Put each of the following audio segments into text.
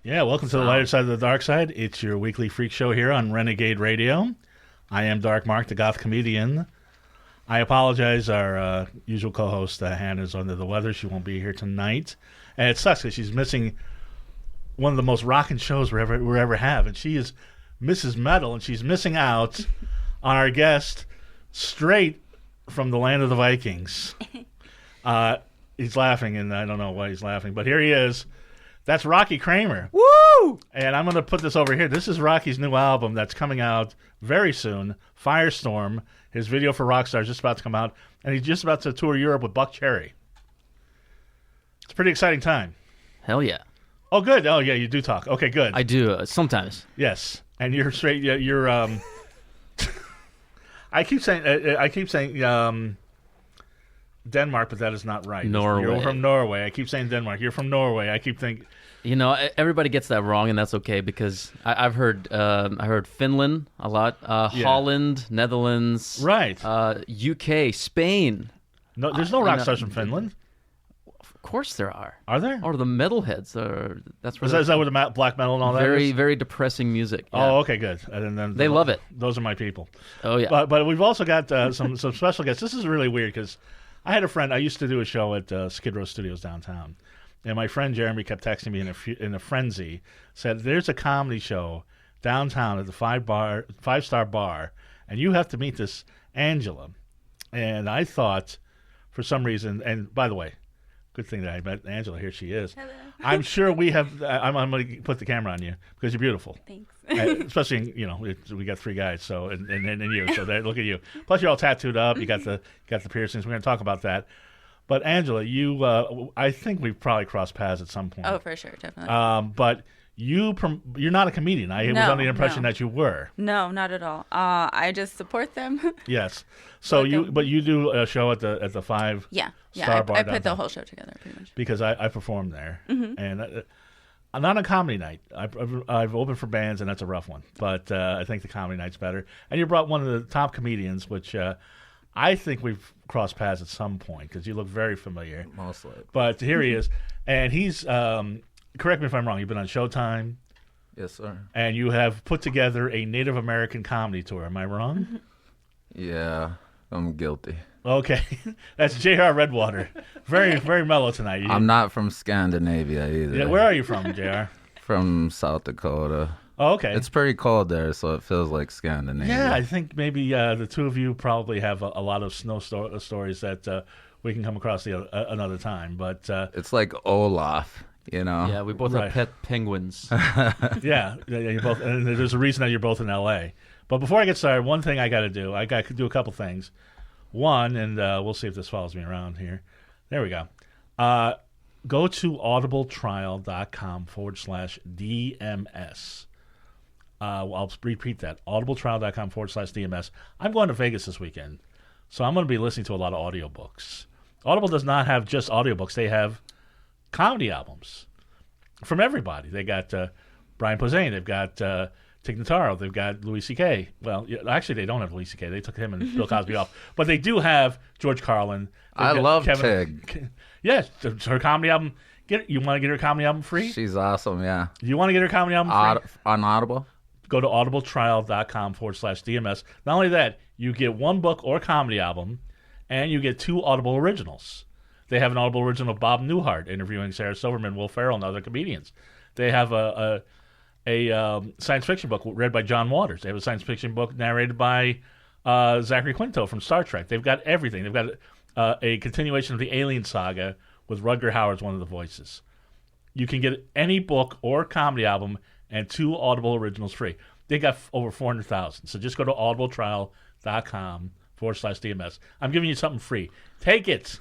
Yeah, welcome to the lighter side of the dark side. It's your weekly freak show here on Renegade Radio. I am Dark Mark, the goth comedian. I apologize. Our usual co-host, Hannah's under the weather. She won't be here tonight. And it sucks because she's missing one of the most rocking shows we ever have. And she is Mrs. Metal, and she's missing out on our guest straight from the land of the Vikings. He's laughing, and I don't know why he's laughing, but here he is. That's Rocky Kramer. Woo! And I'm going to put this over here. This is Rocky's new album that's coming out very soon, Firestorm. His video for Rockstar is just about to come out, and he's just about to tour Europe with Buckcherry. It's a pretty exciting time. Hell yeah. Oh, good. Oh, yeah, you do talk. Okay, good. I do, sometimes. Yes. And you're straight, you're, I keep saying, Denmark, but that is not right. Norway. You're from Norway. I keep saying Denmark. You're from Norway. I keep thinking... You know, everybody gets that wrong, and that's okay because I've heard Finland a lot, Holland, Netherlands, right, UK, Spain. No, there's no rock stars from Finland. Of course there are. Are there? Or the metalheads. That's where is that where the black metal and all that is? Very depressing music. Yeah. Oh, okay, good. And then they love it. Those are my people. Oh yeah. But we've also got some special guests. This is really weird because I had a friend. I used to do a show at Skid Row Studios downtown. And my friend Jeremy kept texting me in a frenzy, said, there's a comedy show downtown at the five-star bar, and you have to meet this Angela. And I thought, for some reason, and by the way, good thing that I met Angela. Here she is. Hello. I'm sure we have, I'm going to put the camera on you because you're beautiful. Thanks. Especially, we got three guys, so and you, so look at you. Plus you're all tattooed up, you got the piercings. We're going to talk about that. But Angela, you, I think we've probably crossed paths at some point. Oh, for sure, definitely. But you're not a comedian. I was under the impression that you were. No, not at all. I just support them. Yes. So you do a show at the five. Yeah. Star bar I put the downtown. whole show together pretty much. Because I performed there, and not a comedy night. I've opened for bands, and that's a rough one. But I think the comedy night's better. And you brought one of the top comedians, which. I think we've crossed paths at some point because you look very familiar. Mostly. But here he is. And he's, correct me if I'm wrong, you've been on Showtime. Yes, sir. And you have put together a Native American comedy tour. Am I wrong? Yeah, I'm guilty. Okay. That's J.R. Redwater. Very, very mellow tonight. I'm not from Scandinavia either. Yeah, where are you from, J.R.? From South Dakota. Oh, okay. It's pretty cold there, so it feels like Scandinavia. Yeah, I think maybe the two of you probably have a lot of snow stories that we can come across another time. But it's like Olaf, you know? Yeah, we both have pet penguins. yeah, you both. And there's a reason that you're both in L.A. But before I get started, one thing I got to do. I got to do a couple things. One, and we'll see if this follows me around here. There we go. Go to audibletrial.com/DMS. I'll repeat that, audibletrial.com/DMS. I'm going to Vegas this weekend, so I'm going to be listening to a lot of audiobooks. Audible does not have just audiobooks. They have comedy albums from everybody. They got Brian Posehn. They've got Tig Notaro. They've got Louis C.K. Well, actually, they don't have Louis C.K. They took him and Bill Cosby off. But they do have George Carlin. I love Tig. Yes, her comedy album. You want to get her comedy album free? She's awesome, yeah. You want to get her comedy album free? On Audible? Go to audibletrial.com/DMS. Not only that, you get one book or comedy album, and you get 2 Audible originals. They have an Audible original of Bob Newhart interviewing Sarah Silverman, Will Ferrell, and other comedians. They have a science fiction book read by John Waters. They have a science fiction book narrated by Zachary Quinto from Star Trek. They've got everything. They've got a continuation of the Alien saga with Rutger Hauer as one of the voices. You can get any book or comedy album and 2 Audible originals free. They got over 400,000. So just go to audibletrial.com/DMS. I'm giving you something free. Take it.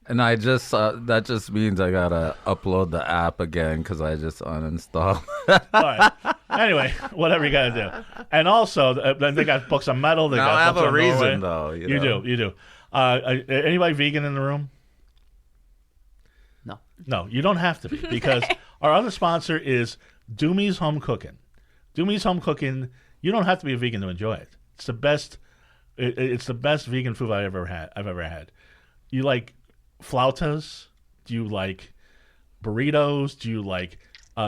And I just that just means I gotta upload the app again because I just uninstalled. All right. Anyway, whatever you gotta do. And also, they got books on metal. They got I have books a on reason Norway. though. You do. Anybody vegan in the room? No, you don't have to be because our other sponsor is Doomy's Home Cooking. Doomy's Home Cooking. You don't have to be a vegan to enjoy it. It's the best. It's the best vegan food I've ever had. You like flautas? Do you like burritos? Do you like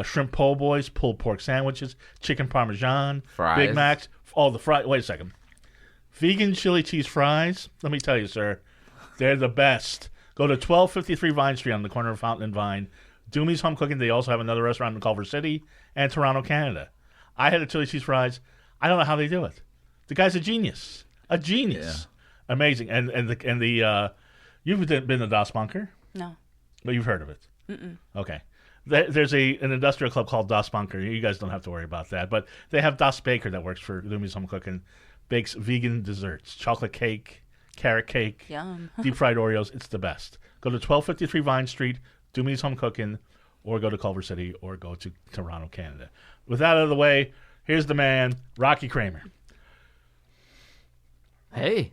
shrimp po' boys, pulled pork sandwiches, chicken parmesan, Fries. Big Macs, all the fries. Wait a second. Vegan chili cheese fries. Let me tell you, sir, they're the best. Go to 1253 Vine Street on the corner of Fountain and Vine. Doomy's Home Cooking. They also have another restaurant in Culver City and Toronto, Canada. I had a chili cheese fries. I don't know how they do it. The guy's a genius. A genius. Yeah. Amazing. And the you've been to Das Bunker? No. But you've heard of it? Mm-mm. Okay. There's an industrial club called Das Bunker. You guys don't have to worry about that. But they have Das Baker that works for Doomy's Home Cooking. Bakes vegan desserts, chocolate cake, carrot cake, Yum. deep fried Oreos. It's the best. Go to 1253 Vine Street, Doomy's Home Cooking, or go to Culver City, or go to Toronto, Canada. With that out of the way, here's the man, Rocky Kramer. Hey.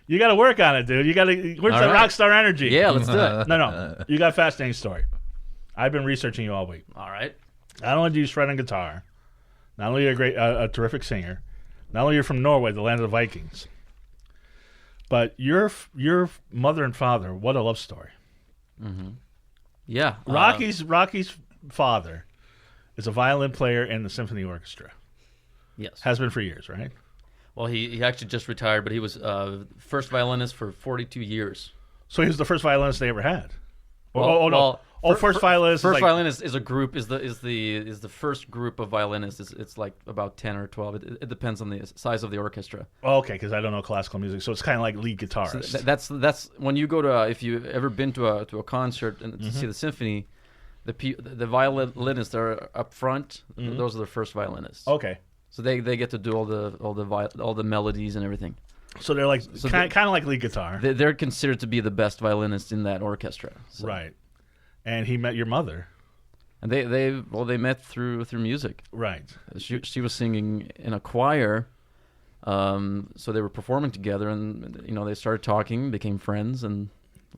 You got to work on it, dude. Where's the rock star energy? Yeah, let's do it. No. You got a fascinating story. I've been researching you all week. All right. Not only do you shred on guitar, not only are you a terrific singer, not only you're from Norway, the land of the Vikings, but your mother and father, what a love story. Mm-hmm. Yeah. Rocky's father is a violin player in the symphony orchestra. Yes. Has been for years, right? Well, he actually just retired, but he was first violinist for 42 years. So he was the first violinist they ever had. First violinist. First violinist is a group. Is the first group of violinists. It's like about 10 or 12. It depends on the size of the orchestra. Okay, because I don't know classical music, so it's kind of like lead guitarist. So that's when you go to if you've ever been to a concert and to see the symphony, the violinists that are up front. Those are the first violinists. Okay. So they get to do all the melodies and everything. So they're like kind of like lead guitar. They're considered to be the best violinists in that orchestra. So. Right. And he met your mother. And they met through music. Right. She was singing in a choir, so they were performing together, and they started talking, became friends, and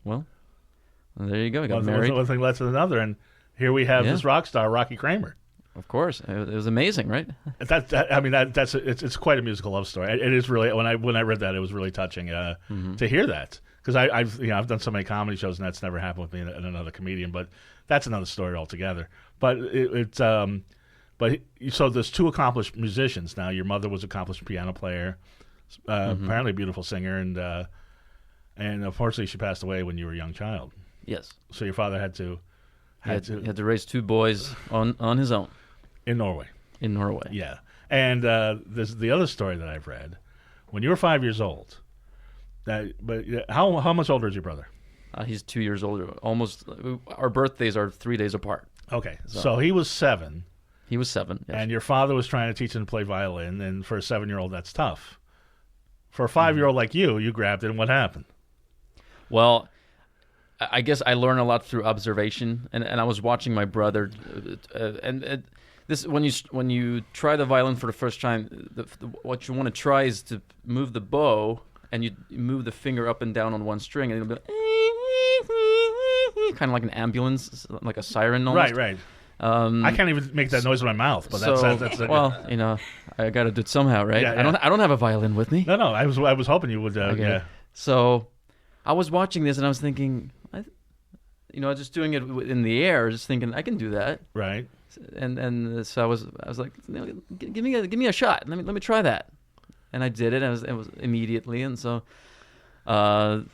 there you go. Got married. One thing led to another, and here we have this rock star, Rocky Kramer. Of course, it was amazing, right? It's quite a musical love story. It is really when I read that, it was really touching to hear that. Because I've done so many comedy shows, and that's never happened with me and another comedian. But that's another story altogether. But so there's two accomplished musicians now. Your mother was an accomplished piano player, apparently a beautiful singer, and unfortunately she passed away when you were a young child. Yes. So your father had to raise two boys on his own in Norway. In Norway. Yeah, and there's the other story that I've read. When you were 5 years old. But how much older is your brother? He's 2 years older. Almost. Our birthdays are 3 days apart. Okay, so he was 7. He was 7. Yes. And your father was trying to teach him to play violin, and for a 7-year-old, that's tough. For a 5-year-old like you grabbed it, and what happened? Well, I guess I learned a lot through observation, and I was watching my brother, and this when you try the violin for the first time, what you want to try is to move the bow. And you move the finger up and down on one string, and it'll be kind of like an ambulance, like a siren almost. Right. I can't even make that noise with my mouth, but that's I got to do it somehow, right? Yeah. I don't have a violin with me. No, I was hoping you would. Okay. Yeah. So I was watching this, and I was thinking, just doing it in the air, just thinking I can do that. Right. And so I was like, give me a shot. Let me try that. And I did it. It was immediately, and so, that's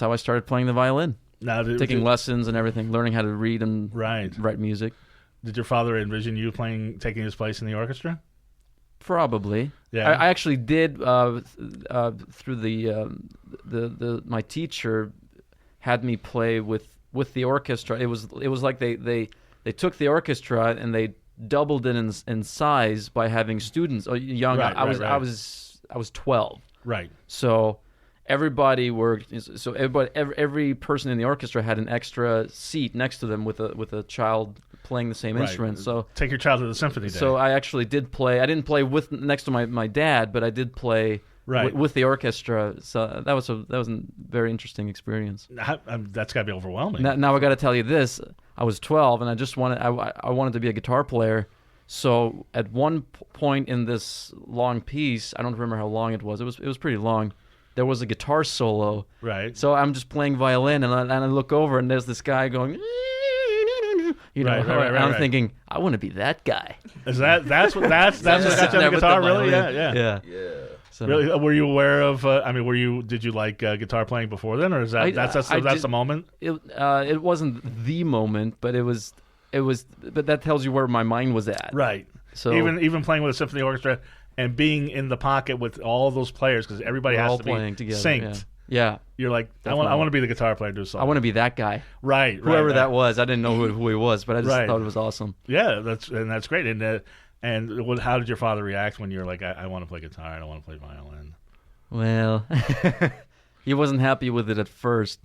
how I started playing the violin. Now, taking lessons and everything, learning how to read and write music. Did your father envision you taking his place in the orchestra? Probably. Yeah. I actually did through my teacher had me play with the orchestra. It was like they took the orchestra and they doubled it in size by having students young. Right, I was 12. Right. So everybody worked. So every person in the orchestra had an extra seat next to them with a child playing the same instrument. So take your child to the symphony day. So I actually did play. I didn't play next to my dad, but I did play with the orchestra. So that was a very interesting experience. That's got to be overwhelming. Now I got to tell you this. I was 12, and I wanted to be a guitar player. So at one point in this long piece, I don't remember how long it was. It was pretty long. There was a guitar solo. Right. So I'm just playing violin, and I look over, and there's this guy going, You know, Right, right, and right, I'm right. thinking, I want to be that guy. Is that's what got you on the Sitting there with guitar? the Really? violin. Yeah. Yeah. So, Really? Were you aware of? Did you like guitar playing before then, or is that I that's did- the moment? it wasn't the moment, but it was. But that tells you where my mind was at. Right. So Even playing with a symphony orchestra and being in the pocket with all those players because everybody we're has all to be playing together. synced. Yeah. You're like, I Definitely. want to be the guitar player. Do a song. I want to be that guy. Right. Whoever that was, I didn't know who he was, but I just Right. thought it was awesome. Yeah, that's great. And how did your father react when you're like, I want to play guitar, I don't want to play violin? Well, he wasn't happy with it at first.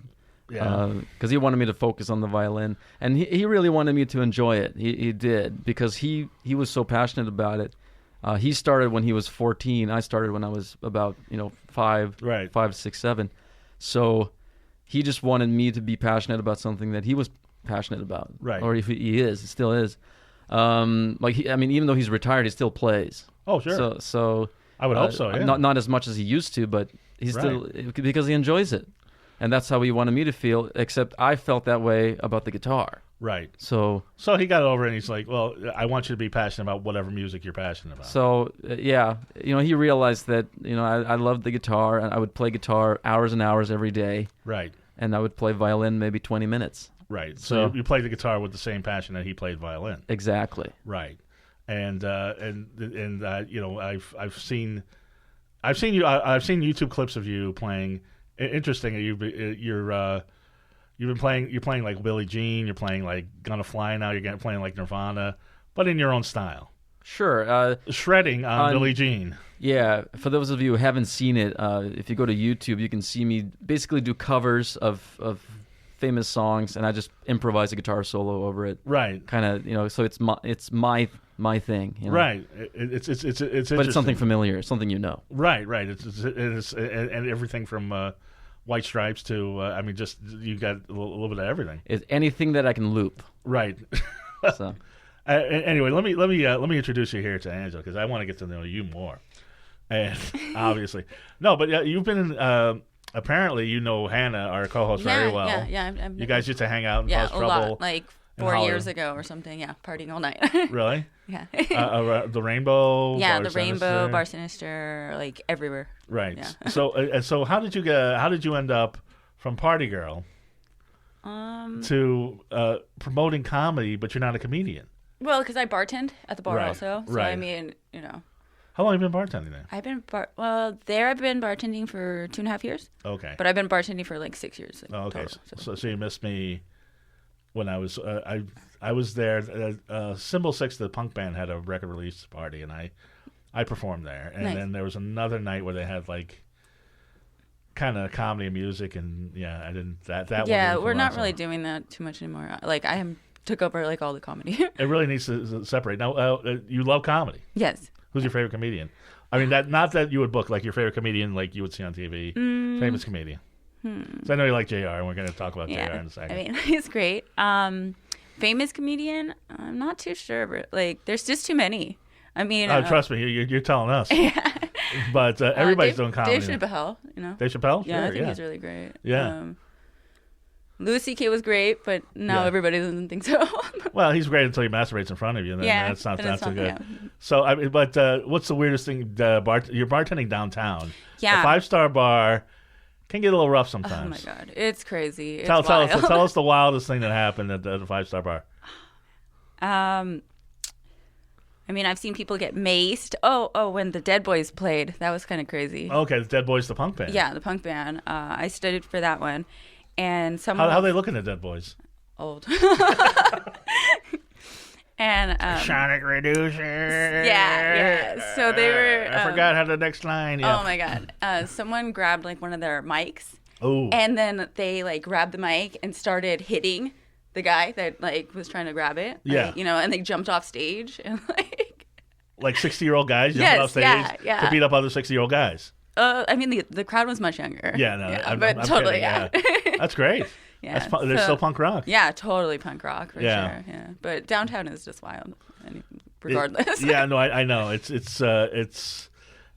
Yeah. Because he wanted me to focus on the violin, and he really wanted me to enjoy it. He did, because he was so passionate about it. He started when he was 14. I started when I was about 5, Right. 5, 6, 7. So he just wanted me to be passionate about something that he was passionate about. Right. Or if he still is. Even though he's retired, he still plays. Oh, sure. So I would hope so. Yeah. not as much as he used to, but he's still, because he enjoys it. And that's how he wanted me to feel, except I felt that way about the guitar. Right. So he got over it and he's like, well, I want you to be passionate about whatever music you're passionate about. he realized that, I loved the guitar, and I would play guitar hours and hours every day, Right. and I would play violin maybe 20 minutes. Right. So- So you played the guitar with the same passion that he played violin. Exactly. Right. And I've seen YouTube clips of you playing. Interesting. You've been playing like Billie Jean. You're playing like Gonna Fly Now. You're playing like Nirvana, but in your own style. Sure. Shredding on Billie Jean. Yeah, for those of you who haven't seen it, if you go to YouTube, you can see me basically do covers of famous songs, and I just improvise a guitar solo over it. Right. Kind of, so it's my thing. Right. It's interesting. But it's something familiar, something you know. Right. It's and everything from White Stripes to just you got a little bit of everything. It's anything that I can loop. Right. So Anyway, let me introduce you here to Angela because I want to get to know you more. And obviously, no, but you've been apparently Hannah, our co-host, very well. Yeah. You guys used to hang out and yeah, cause a trouble. lot. Like in 4 Hollywood. years ago or something. Yeah, partying all night. Really? Yeah. The Rainbow. Yeah, Bar the Rainbow, Sinister? Bar Sinister, like everywhere. Right. Yeah. So how did you end up from Party Girl to promoting comedy, but you're not a comedian? Well, because I bartended at the bar Right, also. So right. I mean, How long have you been bartending there? I've been I've been bartending for 2.5 years, Okay. but I've been bartending for like 6 years. Like, Oh, okay. total, So you missed me when I was I was there. Symbol 6, the punk band, had a record release party, and I performed there. And Nice. then there was another night where they had like kind of comedy and music, and yeah, I didn't that one. Yeah, didn't we're come not out, really so- doing that too much anymore. Like took over like all the comedy. It really needs to separate. Now, you love comedy. Yes. Who's your favorite comedian? I mean, not that you would book like your favorite comedian like you would see on TV. Famous comedian. So I know you like JR, and we're going to talk about JR in a second. I mean, he's great. Famous comedian? I'm not too sure, but like, there's just too many. I mean, trust me, you're telling us. yeah. But everybody's Dave, doing comedy. Dave Chappelle, Dave Chappelle? Yeah, Sure, I think he's really great. Yeah. Louis C.K. was great, but now Yeah. everybody doesn't think so. Well, he's great until he masturbates in front of you, and then Yeah, that's not then it's so not- good. yeah. So, what's the weirdest thing? You're bartending downtown. Yeah. The 5-star bar can get a little rough Oh my sometimes. god, it's crazy. It's Tell wild. us the wildest thing that happened at the 5-star bar. I mean, I've seen people get maced. Oh, when the Dead Boys played, that was kind of crazy. Okay, the Dead Boys, the punk band. Yeah, the punk band. I studied for that one, and someone How they looking at Dead Boys? old. And Sonic Reducer. yeah. So they were. I forgot how the next line. Yeah. Oh my god! Someone grabbed like one of their mics, Oh. and then they like grabbed the mic and started hitting the guy that like was trying to grab it. Yeah. Like, and they jumped off stage and like. Like 60-year-old guys jumping Yes, off stage yeah. to beat up other 60-year-old guys. I mean, the crowd was much younger. Yeah, no, I'm totally, kidding, yeah. That's great. Yeah, They're still punk rock. Yeah, totally punk rock for Yeah. sure. Yeah, but downtown is just wild. Regardless. Yeah, no, I know. It's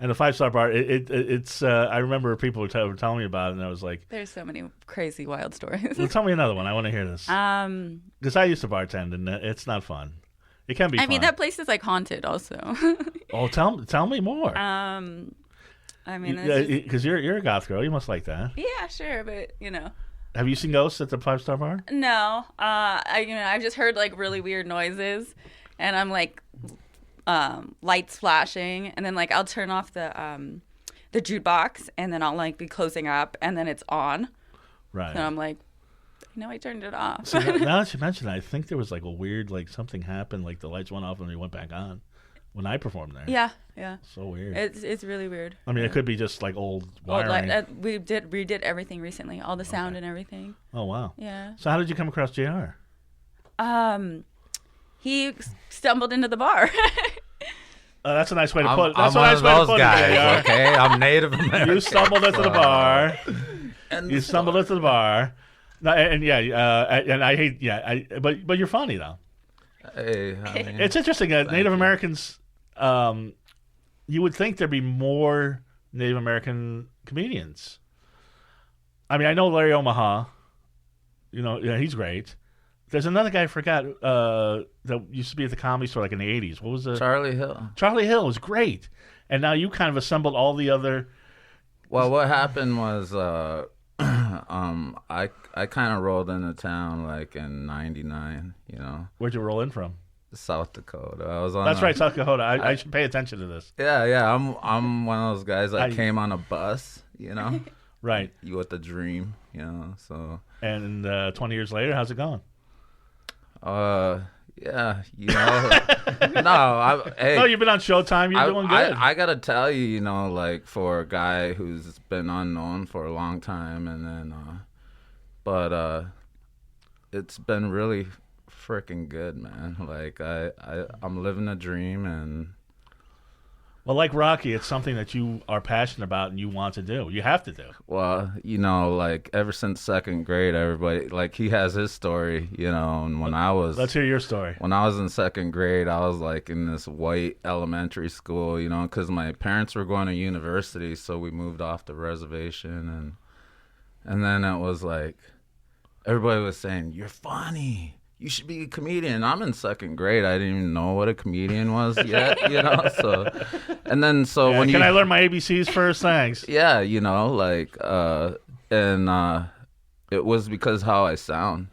And the 5-star bar, it's. I remember people were telling me about it, and I was like, There's so many crazy, wild stories. well, tell me another one. I want to hear this. Because I used to bartend, and it's not fun. It can be fun. I mean, that place is like haunted also. Oh, tell me more. I mean, because you're a goth girl. You must like that. yeah, sure, but Have you seen ghosts at the 5-star bar? No. I've just heard like really weird noises, and I'm like, lights flashing, and then like I'll turn off the jukebox, and then I'll like be closing up, and then it's on. Right. And I'm like, I turned it off. See, now that you mention it, I think there was like a weird, like something happened, like the lights went off and they went back on when I performed there. Yeah. So weird. It's really weird. I mean, it could be just like old wiring. We redid everything recently, all the sound and everything. Oh wow. Yeah. So how did you come across JR? He stumbled into the bar. That's a nice way to put it. I'm That's a one nice of way to those put guys, it. JR. okay? I'm Native American. You stumbled into the bar. And You stumbled into the bar. No, and I hate, but you're funny though. Hey, I mean, It's interesting. Native Americans, you would think there'd be more Native American comedians. I mean, I know Larry Omaha. He's great. There's another guy I forgot that used to be at the Comedy Store like in the 80s. What was it? Charlie Hill. Charlie Hill was great. And now you kind of assembled all the other. Well, what happened was I kind of rolled into town like in '99. Where'd you roll in from? South Dakota. I was on. That's right, South Dakota. I should pay attention to this. Yeah. I'm one of those guys that came on a bus. Right. You with the dream. So. And 20 years later, how's it going? Yeah, no, hey. No, you've been on Showtime. You're doing good. I gotta tell you, like for a guy who's been unknown for a long time, and then, but it's been really freaking good, man. Like I'm living a dream, and. Well, like Rocky, it's something that you are passionate about and you want to do. You have to do. Well, like ever since second grade, everybody, like he has his story, and when I was... Let's hear your story. When I was in second grade, I was like in this white elementary school, because my parents were going to university, so we moved off the reservation, and then it was like, everybody was saying, "You're funny. You should be a comedian." I'm in second grade. I didn't even know what a comedian was yet, so, and then, so when Can I learn my ABCs first? Thanks. Yeah, it was because how I sound,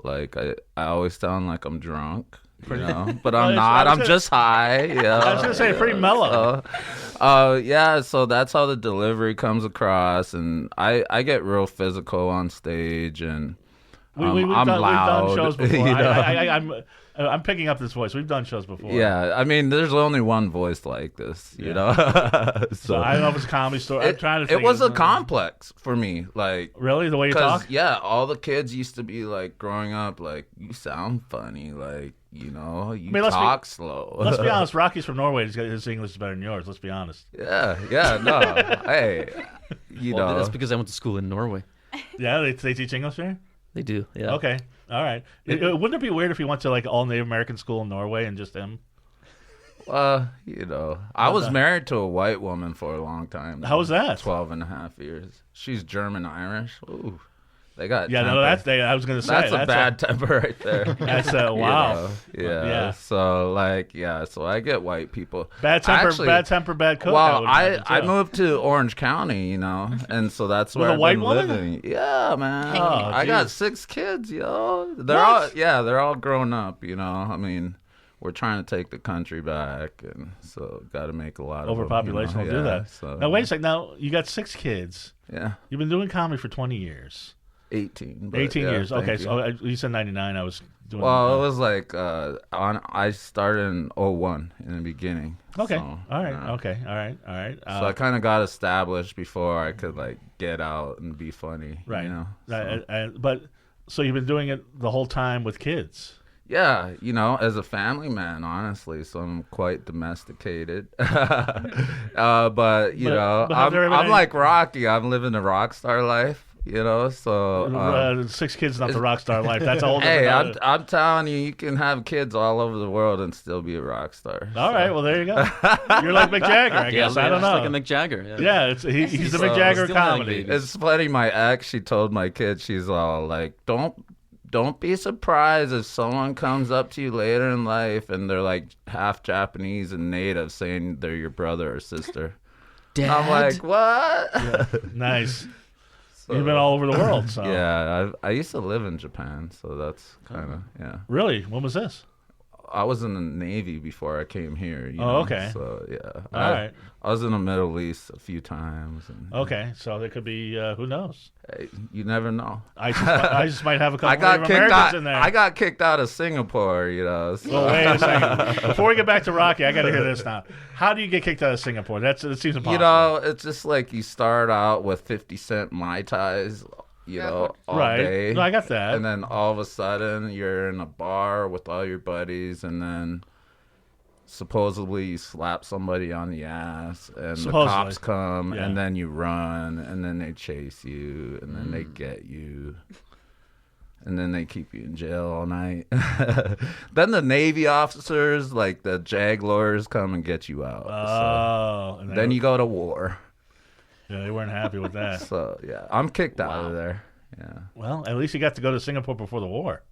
like I always sound like I'm drunk, but I'm not. I'm just high. Yeah. I was going to say pretty mellow. So that's how the delivery comes across, and I get real physical on stage, and We've I'm done loud. shows before. I'm picking up this voice. We've done shows before. Yeah, I mean, there's only one voice like this, so I don't know if it's a Comedy Store. I'm trying to think. It was a complex for me, like really the way you talk. Yeah, all the kids used to be like growing up, like you sound funny, like you talk slow. Let's be honest. Rocky's from Norway. His English is better than yours. Let's be honest. Yeah, no, hey, That's because I went to school in Norway. Yeah, they teach English there. They do, yeah. Okay, all right. Wouldn't it be weird if he went to like all Native American school in Norway and just him? I was married to a white woman for a long time. How was that? 12 and a half years. She's German-Irish. Ooh, they got temper. No, I was going to say. That's a bad temper right there. That's wow. Yeah. So, so I get white people. Bad temper, bad cook. Well, I moved to Orange County, and so that's where I've been living. Yeah, man. Oh, I got 6 kids, yo. They're all grown up, I mean, we're trying to take the country back, and so got to make a lot of overpopulation will do that. So. Now wait a second. Now you got 6 kids. Yeah. You've been doing comedy for 20 years. 18. 18 years. Okay, so you said 99. I was doing. Well, it was like I started in 01 in the beginning. Okay. So, all right. Okay. All right. So I kind of got established before I could like get out and be funny. Right. So. But so you've been doing it the whole time with kids. Yeah, as a family man, honestly, so I'm quite domesticated. But I'm like Rocky. I'm living the rock star life. You know, so 6 kids, not the rock star life. That's a whole hey, different. I'm telling you, you can have kids all over the world and still be a rock star. All right, well there you go. You're like Mick Jagger, I guess. I don't know. Like a Mick Jagger. Yeah, he's the Mick Jagger of comedy. It's funny. My ex, she told my kid, she's all like, don't be surprised if someone comes up to you later in life and they're like half Japanese and native, saying they're your brother or sister. Dad? I'm like, what? Yeah, nice. So, You've been all over the world, so. Yeah, I used to live in Japan, so that's kind of, yeah. Really? When was this? I was in the Navy before I came here. You Oh, know? okay. So, yeah. All right. I was in the Middle East a few times. And, Okay, so there could be, who knows? hey, you never know. I just might have a I couple got of kicked Americans out. in there. I got kicked out of Singapore, you know. So. Well, wait a second. Before we get back to Rocky, I got to hear this now. How do you get kicked out of Singapore? That seems impossible. You know, it's just like you start out with 50 cent Mai Tais, you know, all right. day. No, I got that. And then all of a sudden you're in a bar with all your buddies, and then supposedly you slap somebody on the ass, and the cops come, Yeah. and then you run, and then they chase you, and then they get you. And then they keep you in jail all night. Then the Navy officers, like the JAG lawyers, come and get you out. Oh. So then you go to war. Yeah, they weren't happy with that. So, yeah, I'm kicked out of there. Yeah. Well, at least you got to go to Singapore before the war.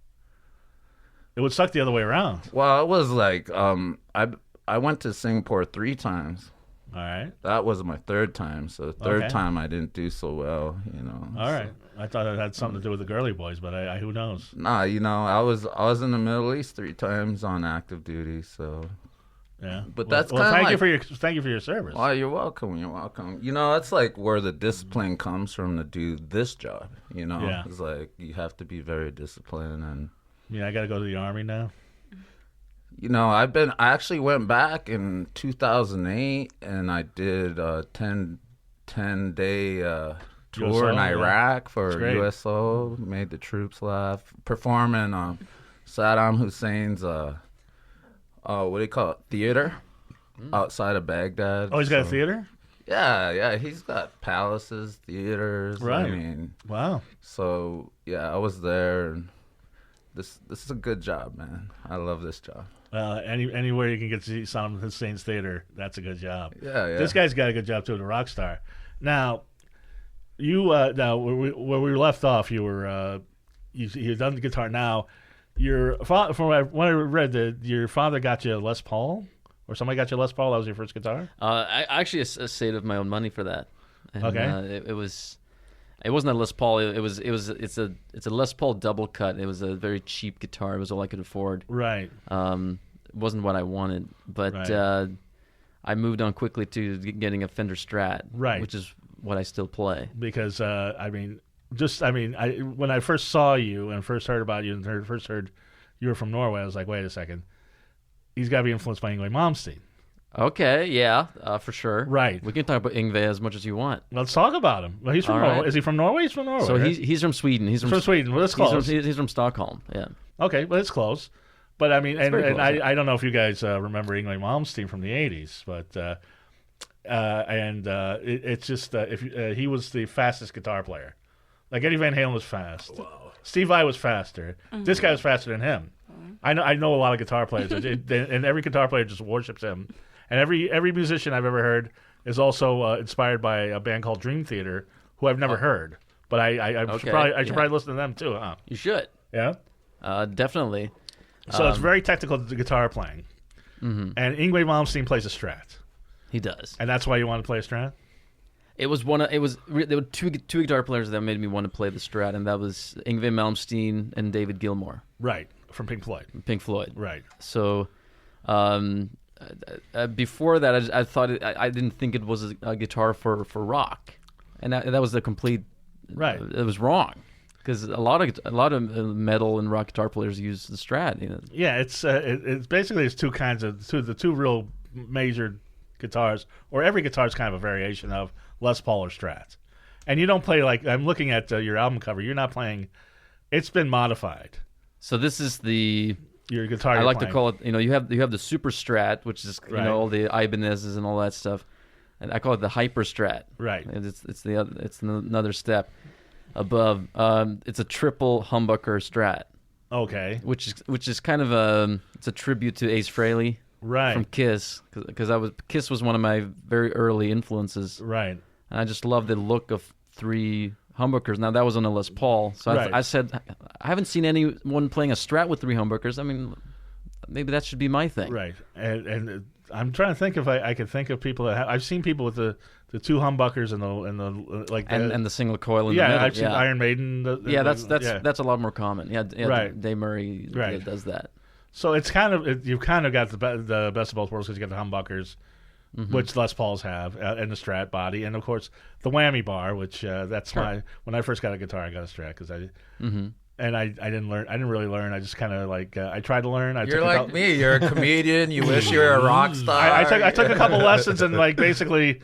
It would suck the other way around. Well, it was like I went to Singapore 3 times. All right. That was my 3rd time. So the 3rd Okay. time I didn't do so well, you know. All right. I thought it had something to do with the girly boys, but who knows? Nah, you know, I was in the Middle East 3 times on active duty, so. Yeah. But Well, that's kind of thank like, you for your service. oh, you're welcome. You're welcome. You know, that's like where the discipline comes from to do this job. You know, Yeah. it's like you have to be very disciplined, and Yeah, I got to go to the Army now. you know, I actually went back in 2008, and I did a 10-day tour USO, in yeah. Iraq for That's great. USO. Made the troops laugh, performing Saddam Hussein's what do you call it, theater outside of Baghdad. Oh, he's got a So- theater? Yeah, he's got palaces, theaters. Right. I mean, Wow. so yeah, I was there. And this is a good job, man. I love this job. Anywhere you can get to see Saddam Hussein's theater, that's a good job. Yeah. This guy's got a good job too, the rock star. Now, you where we left off, you were you done the guitar. Now, your father, from what I read, your father got you a Les Paul, or somebody got you a Les Paul. That was your first guitar. I actually saved my own money for that. And, Okay. It wasn't a Les Paul. It's a Les Paul double cut. It was a very cheap guitar. It was all I could afford. Right. It wasn't what I wanted, but Right. I moved on quickly to getting a Fender Strat, Right. which is what I still play. Because when I first saw you and first heard about you and first heard you were from Norway, I was like, wait a second, he's got to be influenced by Yngwie Malmsteen. Okay, yeah, for sure. Right. We can talk about Yngwie as much as you want. Let's talk about him. Well, he's from All Norway. right. Is he from Norway? He's from Norway. So right? he's from Sweden. He's from Sweden. Well, that's close. He's from Stockholm. Yeah. Okay, well, it's close. But I mean, and very close, yeah. I don't know if you guys remember Yngwie Malmsteen from the '80s, but it's just he was the fastest guitar player. Like Eddie Van Halen was fast. Wow. Steve Vai was faster. This guy was faster than him. I know a lot of guitar players, and every guitar player just worships him. And every musician I've ever heard is also inspired by a band called Dream Theater, who I've never heard. But I should probably listen to them too, huh? You should. Yeah. Definitely. So it's very technical, the guitar playing. Mm-hmm. And Yngwie Malmsteen plays a Strat. He does. And that's why you want to play a Strat? There were two guitar players that made me want to play the Strat, and that was Yngwie Malmsteen and David Gilmour. Right, from Pink Floyd. Pink Floyd. Right. So, before that, I thought I didn't think it was a guitar for rock, and that was the complete. Right. It was wrong, because a lot of metal and rock guitar players use the Strat. You know. Yeah, it's basically there's two kinds of the two real major guitars, or every guitar is kind of a variation of Les Paul or Strat. And you don't play like I'm looking at your album cover. You're not playing. It's been modified. So this is your guitar. I like to call it. You have the Super Strat, which is Right. all the Ibanez's and all that stuff, and I call it the Hyper Strat. Right. And it's another step. above. It's a triple humbucker Strat, Okay. which is kind of it's a tribute to Ace Frehley Right. from Kiss, because Kiss was one of my very early influences. Right. And I just love the look of 3 humbuckers. Now that was on a Les Paul, so Right. I said I haven't seen anyone playing a Strat with 3 humbuckers. I mean, maybe that should be my thing. Right. And I'm trying to think if I could think of people that I've seen people with the 2 humbuckers and the like And the single coil in the yeah, middle. I've seen Iron Maiden. That's a lot more common. Yeah, Right. Dave Murray Right. does that. So it's kind of you've kind of got the best of both worlds because you got the humbuckers, which Les Pauls have, and the Strat body, and of course the whammy bar, which that's Sure. when I first got a guitar, I got a Strat because and I didn't learn. I didn't really learn. I just kind of like I tried to learn. You're like me. You're a comedian. You wish you were a rock star. I took a couple lessons and like basically.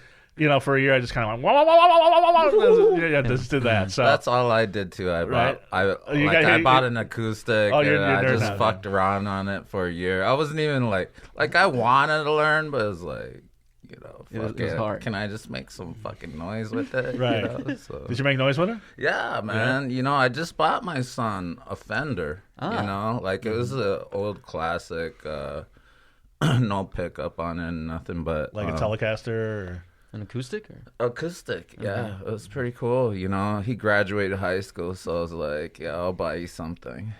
For a year, I just kind of went, wah, wah, wah, wah, wah, wah, wah, yeah, just did that. So that's all I did too. I bought, Right. I bought an acoustic, Oh, and I you're just not, fucked around on it for a year. I wasn't even like I wanted to learn, but it was like, fuck it was hard. Can I just make some fucking noise with it? Right. So. Did you make noise with it? Yeah, man. I just bought my son a Fender. It was an old classic, no pickup on it, nothing but Like a Telecaster? Or? An acoustic? Acoustic, yeah. It was pretty cool. He graduated high school, so I was like, yeah, I'll buy you something,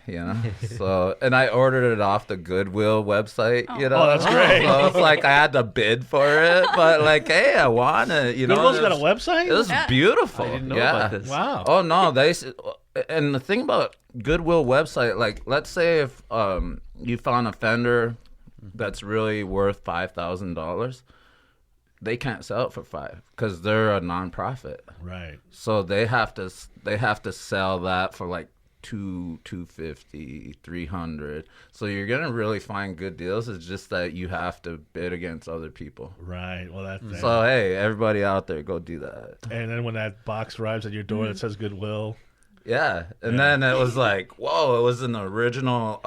So, and I ordered it off the Goodwill website, Oh, that's great. So it's like I had to bid for it, but like, hey, I want it, Goodwill's got a website? It was beautiful. I didn't know about this. Wow. Oh, no, and the thing about Goodwill website, like, let's say if you found a Fender that's really worth $5,000, they can't sell it for $5,000 because they're a nonprofit. Right. So they have to sell that for like $250, $300. So you're gonna really find good deals. It's just that you have to bid against other people. Right. Well, that's So hey, everybody out there, go do that. And then when that box arrives at your door that says Goodwill. Yeah, and then it was like, whoa! It was an original,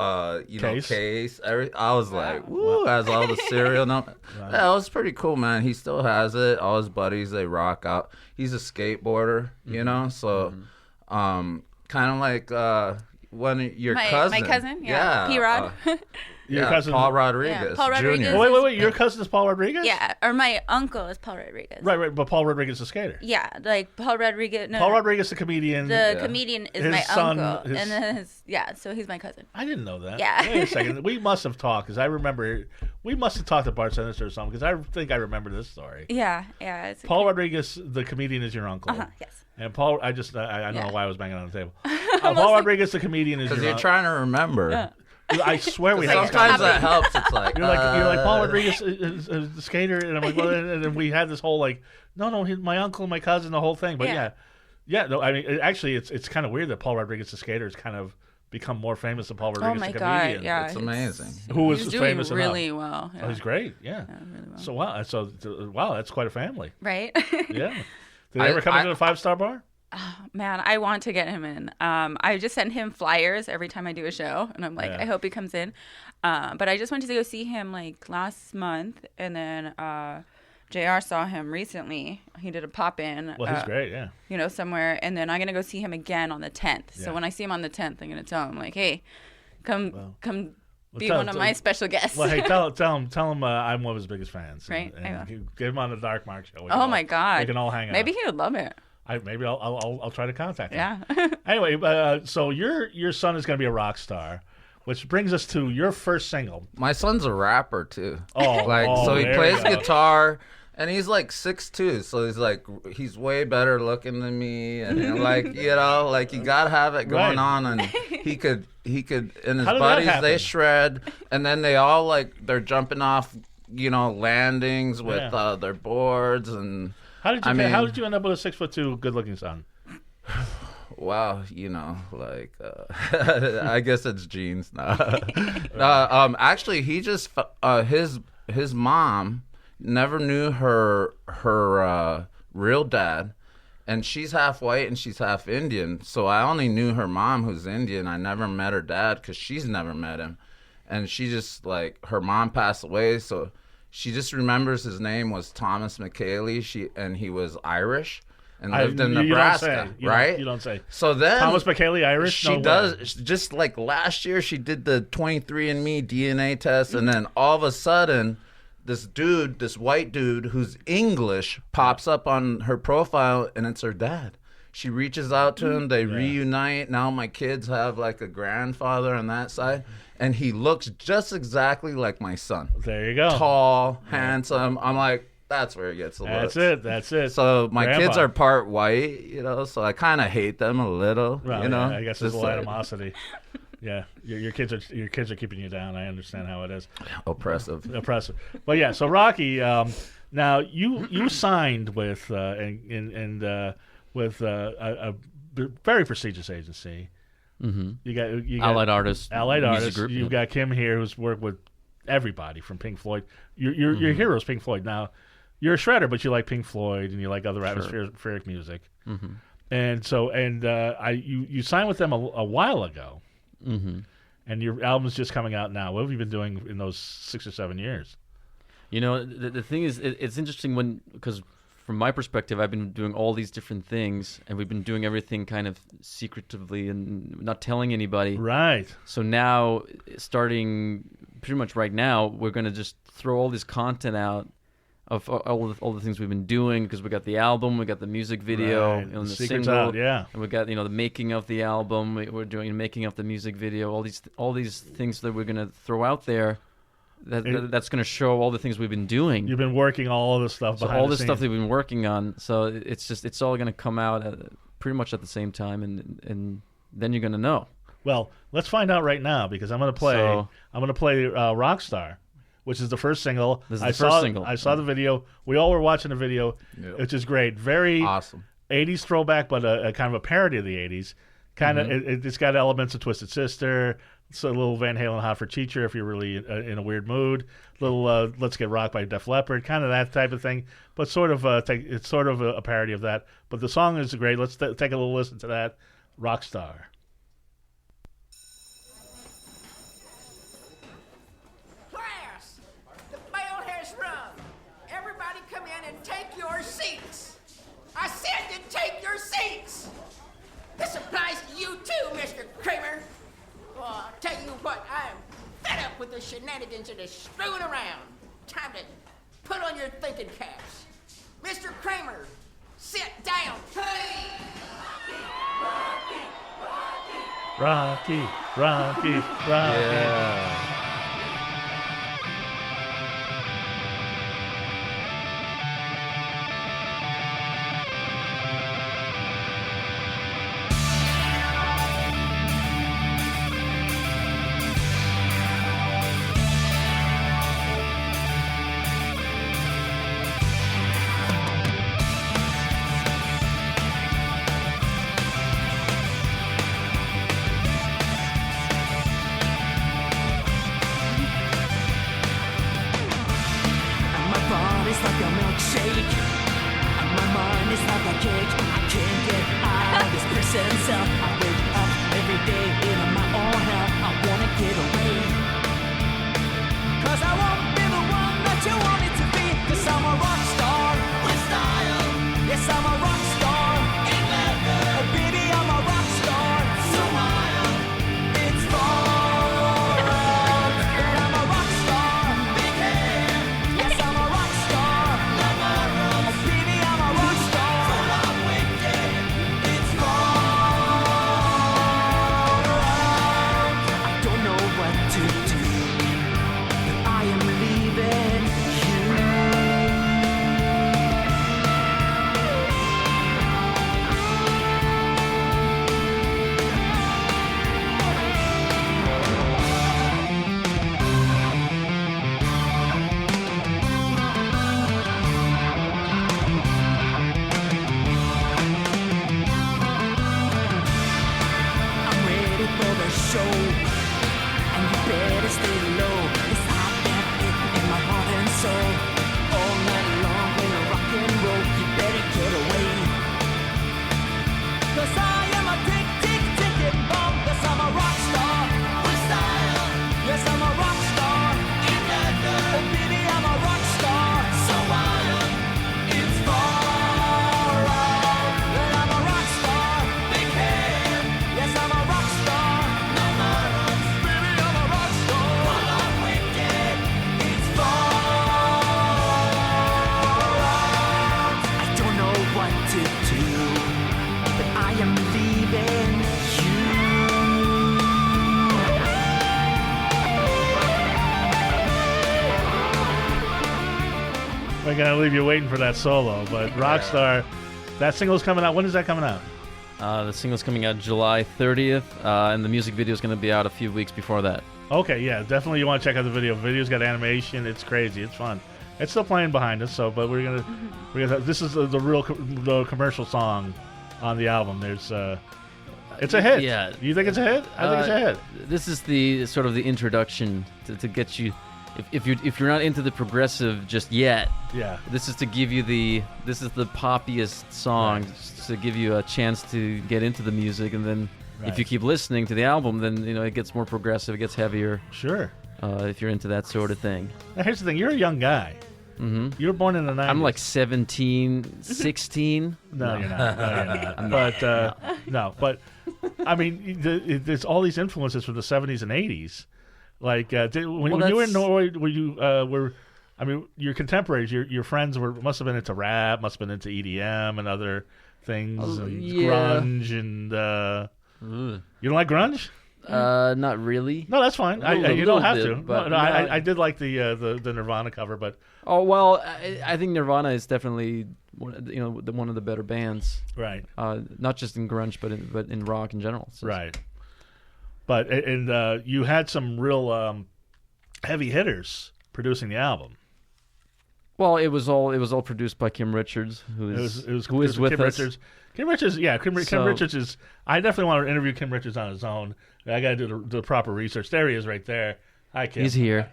Case? I was like, woo! Has all the serial number. Right. Yeah, it was pretty cool, man. He still has it. All his buddies, they rock out. He's a skateboarder, so, kind of like when your cousin, my cousin, P-Rod. Your cousin, Paul Rodriguez, Yeah, Paul Rodriguez. Jr. Wait. Your cousin is Paul Rodriguez? Yeah, or my uncle is Paul Rodriguez. Right. But Paul Rodriguez is a skater. Yeah, like Paul Rodriguez. No, Paul Rodriguez, the comedian. the comedian is His my son, uncle, and then so he's my cousin. I didn't know that. Yeah. Wait a second. We must have talked because I remember we must have talked to Bart Sinister or something because I think I remember this story. Yeah. It's Paul Rodriguez, the comedian, is your uncle. Yes. And Paul, I don't know why I was banging on the table. Paul like- Rodriguez, the comedian, is Because your you're trying to remember. Yeah. I swear we had. Sometimes that helps. It's like You're like Paul Rodriguez is the skater, and I'm like, well, and then we had this whole like, no, my uncle, my cousin, the whole thing. But yeah. No, I mean, it's kind of weird that Paul Rodriguez, the skater, has kind of become more famous than Paul Rodriguez, Oh my the God! comedian. Yeah, It's amazing. Who was he's doing famous really enough. well. Yeah. Oh, he's great. Yeah. Really well. So wow, that's quite a family. Right? Yeah. Did they ever come into the 5-star bar? Man, I want to get him in. I just send him flyers every time I do a show, and I'm like, Yeah. I hope he comes in. But I just went to go see him like last month, and then JR saw him recently. He did a pop in. Well, he's great. Yeah. Somewhere, and then I'm gonna go see him again on the 10th. Yeah. So when I see him on the 10th, I'm gonna tell him like, hey, come be tell- one of my special guests. Well, hey, tell him I'm one of his biggest fans. Right, And I will. get him on the Dark Mark show. Oh my God! We can all hang out. Maybe he would love it. Maybe I'll try to contact him. Yeah. Anyway, so your son is going to be a rock star, which brings us to your first single. My son's a rapper too. Oh, so he there plays you go. guitar, and he's like 6'2", so he's way better looking than me, and you gotta have it going Right. on, and he could and his How did that buddies happen? they shred, and then they all they're jumping off landings with their boards and. How did you end up with a 6'2" good-looking son? Wow, I guess it's genes now. Actually, he just his mom never knew her real dad, and she's half white and she's half Indian. So I only knew her mom, who's Indian. I never met her dad because she's never met him, and she just her mom passed away, so. She just remembers his name was Thomas McKaylee. And he was Irish, and lived in you don't Nebraska, say. right? You don't say. So then Thomas McKaylee Irish? she No way. does, just like last year, she did the 23andMe DNA test, and then all of a sudden, this white dude who's English pops up on her profile, and it's her dad. She reaches out to him. They reunite. Now my kids have like a grandfather on that side, and he looks just exactly like my son. There you go. Tall, handsome. I'm like, that's where it gets the looks. That's it. So my Grandpa. kids are part white, so I kind of hate them a little, Well, you know. yeah, I guess there's a Just little like animosity. Yeah, your kids are keeping you down. I understand how it is. oppressive. Well, yeah. So Rocky, now you signed with with a very prestigious agency. Mm-hmm. You got Allied Artists. Allied music Artists. Group, You've yeah. got Kim here, who's worked with everybody from Pink Floyd. Your hero's Pink Floyd. Now you're a shredder, but you like Pink Floyd and you like other atmospheric music. Mm-hmm. And so you signed with them a while ago. Mm-hmm. And your album's just coming out now. What have you been doing in those 6 or 7 years? You know, the thing is, it's interesting because from my perspective, I've been doing all these different things, and we've been doing everything kind of secretively and not telling anybody. Right. So now, starting pretty much right now, we're going to just throw all this content out of all the things we've been doing, because we got the album, we got the music video, Right. and The the secret's single, out, yeah. and we got the making of the album. We're doing the making of the music video. All these things that we're gonna throw out there. That's gonna show all the things we've been doing. You've been working all of this stuff So behind all the this stuff scenes. that we've been working on. So it's all gonna come out pretty much at the same time, and then you're gonna know. Well, let's find out right now, because I'm gonna play Rockstar, which is the first single. This is the first single. I saw the video. We all were watching the video, which is great. Very Awesome. 80s throwback, but a kind of a parody of the 80s. Kind of, it's got elements of Twisted Sister. So a little Van Halen, Hot for Teacher, if you're really in a weird mood. Little Let's Get Rocked by Def Leppard, kind of that type of thing. But sort of it's sort of a parody of that. But the song is great. Let's take a little listen to that. Rockstar. Class, the bell has rung. Everybody come in and take your seats. I said to take your seats. This applies to you too, Mr. Kramer. Well, I'll tell you what, I'm fed up with the shenanigans and the screwing around. Time to put on your thinking caps. Mr. Kramer, sit down, please. Rocky. Yeah. My body's like a milkshake. My mind is like a cake. I can't get out of this prison cell. I wake up every day in my own hell. I wanna get away. 'Cause I won't be the one that you wanted to be. 'Cause I'm a rock star with style. Yes, I'm a rock star in leather. Baby, I'm a rock star. So wild. It's fun. But I'm a rock star. Big hair. Yes, I'm a rock star. Baby, I'm a rock star. So long weekend. It's fun. We're gonna leave you waiting for that solo, but Rockstar, that single's coming out. When is that coming out? The single's coming out July 30th, and the music video is going to be out a few weeks before that. Okay, yeah, definitely you want to check out the video. The video's got animation. It's crazy. It's fun. It's still playing behind us, but we're gonna this is the real the commercial song on the album. There's it's a hit. Yeah. You think it's a hit? I think it's a hit. This is the sort of the introduction to get you. If you're not into the progressive just yet, Yeah. this is to give you the poppiest song, to give you a chance to get into the music, and then if you keep listening to the album, then it gets more progressive, it gets heavier. Sure. If you're into that sort of thing. Now here's the thing: you're a young guy. Mm-hmm. You were born in the 90s. I'm like 17, 16. No, you're not. No, you're not. But no, but I mean, there's all these influences from the 70s and 80s. Like when you were in Norway, were you I mean, your contemporaries, your friends must have been into rap, must have been into EDM and other things, and grunge, and you don't like grunge? Not really. No, that's fine. You don't have to. But I did like the Nirvana cover, but I think Nirvana is definitely one of the better bands. Right. Not just in grunge, but in rock in general. So right. But and you had some real heavy hitters producing the album. Well, it was all produced by Kim Richards, who is with Kim us. Richards. Kim Richards, yeah, Kim Richards is. I definitely want to interview Kim Richards on his own. I got to do the proper research. There he is, right there. Hi, Kim. He's here.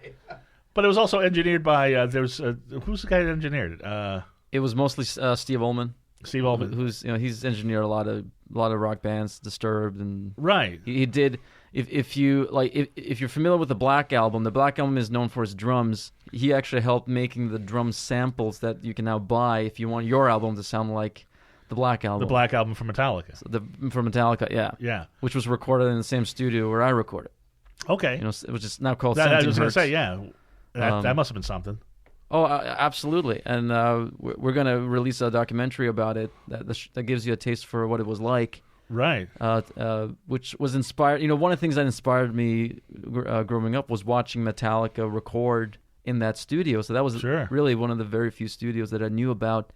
But it was also engineered by who's the guy that engineered it? It was mostly Steve Ullman. Steve Ullman, who's he's engineered a lot of rock bands, Disturbed, and right. He did. If you're familiar with the Black Album is known for its drums. He actually helped making the drum samples that you can now buy if you want your album to sound like the Black Album. The Black Album from Metallica. From Metallica, yeah. Yeah. Which was recorded in the same studio where I recorded. Okay. It was just now called that, 17 I was going to Hertz. say, yeah. That must have been something. Oh, absolutely. And we're going to release a documentary about it that gives you a taste for what it was like. Right. Which was inspired. One of the things that inspired me growing up was watching Metallica record in that studio. So that was really one of the very few studios that I knew about.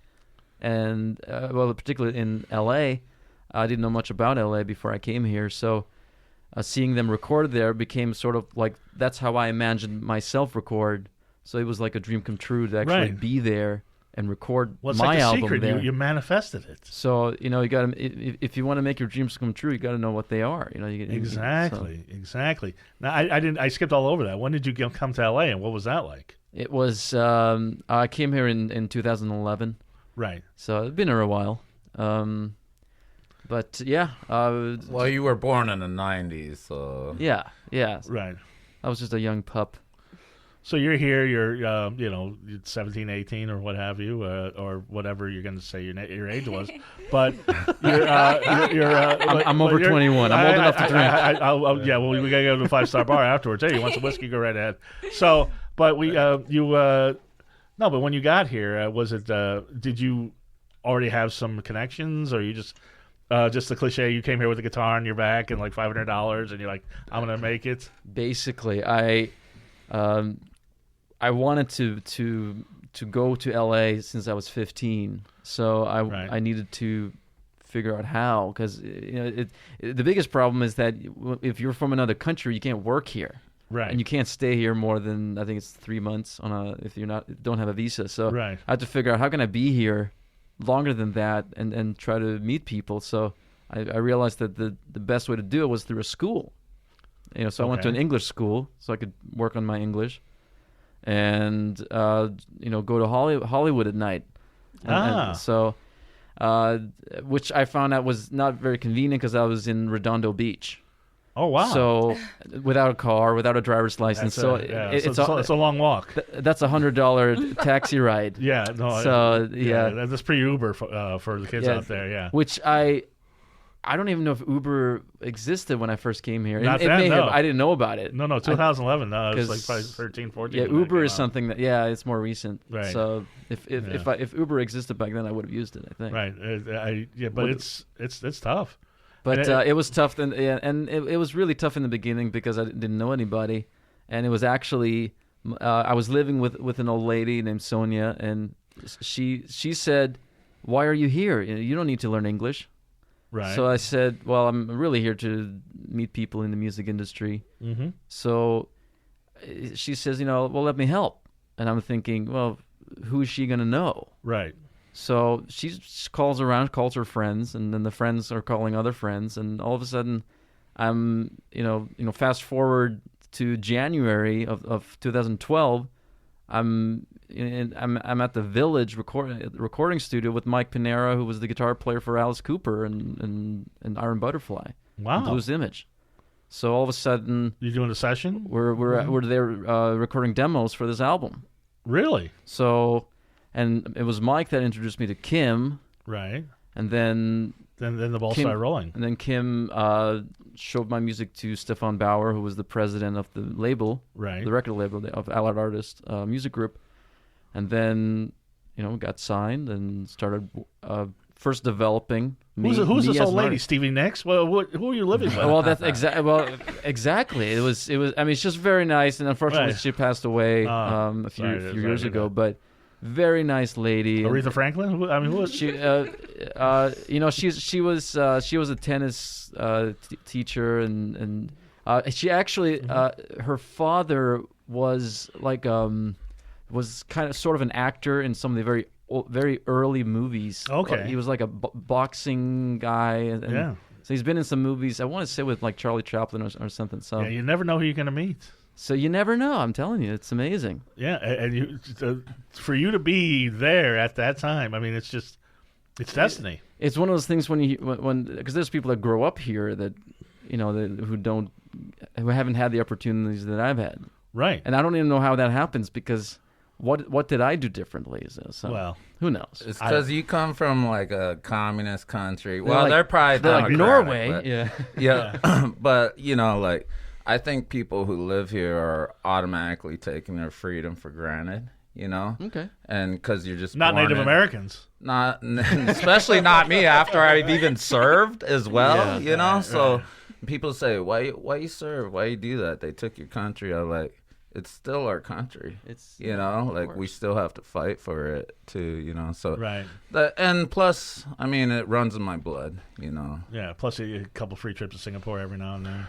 And, particularly in L.A., I didn't know much about L.A. before I came here. So seeing them record there became sort of like, that's how I imagined myself record. So it was like a dream come true to actually be there and record it's my like a album secret. there. You manifested it. So you got to, if you want to make your dreams come true, you got to know what they are. Exactly. Now I skipped all over that. When did you come to LA, and what was that like? It was I came here in 2011. Right. So it's been here a while. But yeah. Well, you were born in the 90s, so yeah. Right. I was just a young pup. So you're here, you're 17, 18 or what have you, or whatever you're going to say your age was. But I'm over 21. I'm old enough to drink. Yeah, well, we got to go to a 5-star bar afterwards. Hey, you want some whiskey? Go right ahead. So, but but when you got here, was it, did you already have some connections, or you just the cliche, you came here with a guitar on your back and like $500 and you're like, I'm going to make it? Basically, I wanted to go to LA since I was 15, so I needed to figure out how, because the biggest problem is that if you're from another country, you can't work here, right? And you can't stay here more than, I think it's 3 months if you don't have a visa. So I had to figure out, how can I be here longer than that and try to meet people. So I realized that the best way to do it was through a school. So I went to an English school so I could work on my English. And go to Hollywood at night, which I found out was not very convenient because I was in Redondo Beach. Oh wow! So without a car, without a driver's license, it's a long walk. That's $100 taxi ride. Yeah, no. So that's pretty Uber for the kids out there. Yeah, which I don't even know if Uber existed when I first came here. Not then, no. I didn't know about it. No, 2011. No, it was like probably 13, 14. Yeah, Uber is something that, it's more recent. Right. So if Uber existed back then, I would have used it, I think. Right. But it's tough. But it was tough, and it was really tough in the beginning because I didn't know anybody. And it was actually, I was living with an old lady named Sonia, and she said, "Why are you here? You don't need to learn English." Right. So I said, "Well, I'm really here to meet people in the music industry." Mm-hmm. So she says, "Well, let me help." And I'm thinking, well, who is she going to know? Right. So she calls around, calls her friends, and then the friends are calling other friends, and all of a sudden, I'm, fast forward to January of 2012, I'm at the Village recording studio with Mike Pinera, who was the guitar player for Alice Cooper and Iron Butterfly, Wow. and Blues Image. So all of a sudden, You doing a session? we're there recording demos for this album. Really? So, and it was Mike that introduced me to Kim, Right. and then Then the ball Kim- started rolling. And then Kim showed my music to Stefan Bauer, who was the president of the label, Right. the record label of Allied Artists Music Group. And then, got signed and started first developing. Who's me this as old an lady? artist. Stevie Nicks? Well, who are you living with? Well, that's exactly. It was. I mean, she's very nice, and unfortunately, Right. she passed away Oh, a few sorry to years hear ago. that. But very nice lady. Aretha Franklin? Who was She, she was a tennis teacher, and she actually, her father was like was kind of sort of an actor in some of the very early movies. Okay. He was like a boxing guy, and Yeah. so he's been in some movies. I want to say with like Charlie Chaplin or something. So Yeah, you never know who you're going to meet. so you never know. I'm telling you, it's amazing. Yeah, and for you to be there at that time, I mean, it's destiny. It's one of those things when because there's people that grow up here that who haven't had the opportunities that I've had, Right. and I don't even know how that happens because what did I do differently? So Well, who knows? It's because you come from like a communist country. They're Well, like- they're probably They're like democratic, Norway, but- yeah. Yeah, but like I think people who live here are automatically taking their freedom for granted. Okay. And because you're just not born Native in- Americans. not especially not me after I've even served as well. Yeah, so right. people say, why you serve? Why you do that? They took your country. I'm like, it's still our country. It's like we course. still have to fight for it too. So Right. and plus, I mean, it runs in my blood. Yeah, plus a couple free trips to Singapore every now and then.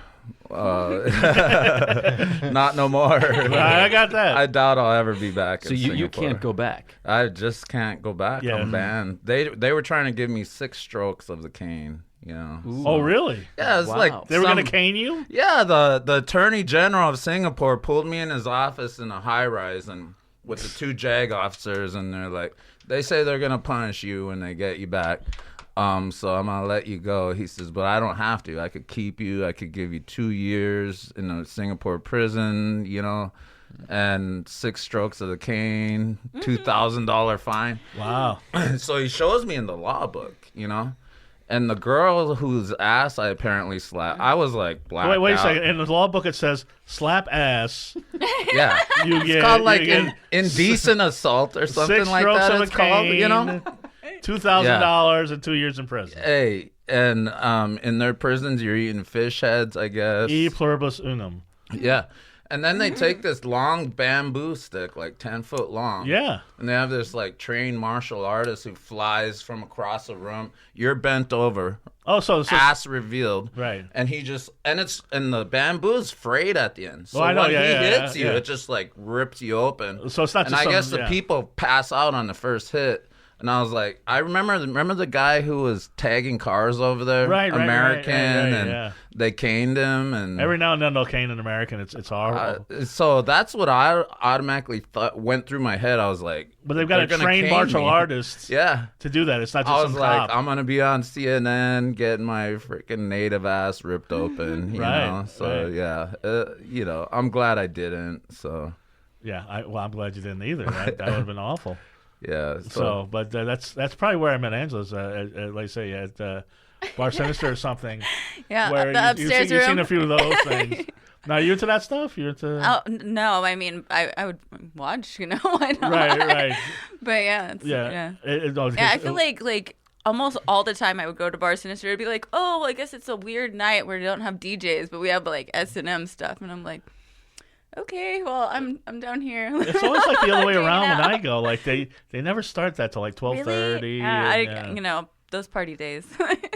Not no more. I got that. I doubt I'll ever be back. So in you Singapore. can't go back. I just can't go back. Yeah. I'm banned. They were trying to give me 6 strokes of the cane. Oh, really? Yeah, it's Wow. like They were some- going to cane you? Yeah, the Attorney General of Singapore pulled me in his office in a high rise and with the 2 JAG officers, and they're like, they say they're gonna punish you when they get you back. So I'm gonna let you go. He says, but I don't have to. I could keep you. I could give you 2 years in a Singapore prison, and 6 strokes of the cane, $2,000 fine. Wow. So he shows me in the law book, and the girl whose ass I apparently slapped, I was like blacked Wait a out. second. In the law book, it says slap ass. Yeah. You It's get called like you get indecent assault or something 6 like strokes that. of a It's called, cane, $2,000 and 2 years in prison. Hey, and in their prisons, you're eating fish heads, I guess. E pluribus unum. Yeah. And then they take this long bamboo stick, like 10 foot long. Yeah. And they have this like trained martial artist who flies from across the room. You're bent over, Oh, so ass revealed. right. And he just and the bamboo's frayed at the end. So Well, I know, when yeah, he yeah, hits yeah, you, yeah. it just like rips you open. So it's not And just I guess some- the yeah. people pass out on the first hit. And I was like, I remember the guy who was tagging cars over there, Right, right, American, right, and yeah. they caned him, and Every now and then they'll cane an American. It's horrible. so that's what I automatically thought went through my head. I was like, But they've got they're a gonna trained cane martial me. artist Yeah. to do that. It's not just I was some like, cop. I'm gonna be on CNN getting my freaking native ass ripped open, you Right, know. So right. yeah, I'm glad I didn't. So Yeah, I'm glad you didn't either. That would have been awful. yeah, So, but that's probably where I met Angela's. Like I say, at Bar Sinister or something. Yeah, Where the upstairs you've room. seen a few of those things. Now, you into that stuff? You into? Oh no, I mean I would watch, why not? Right. But yeah, it's, Yeah. yeah. No, Yeah, I feel like almost all the time I would go to Bar Sinister, it'd be like, oh, I guess it's a weird night where we don't have DJs, but we have like S&M stuff, and I'm like, okay, well, I'm down here. It's always like the other way Hanging around when out. I go. Like they never start that till like 12:30. Really? Yeah. You know, those party days.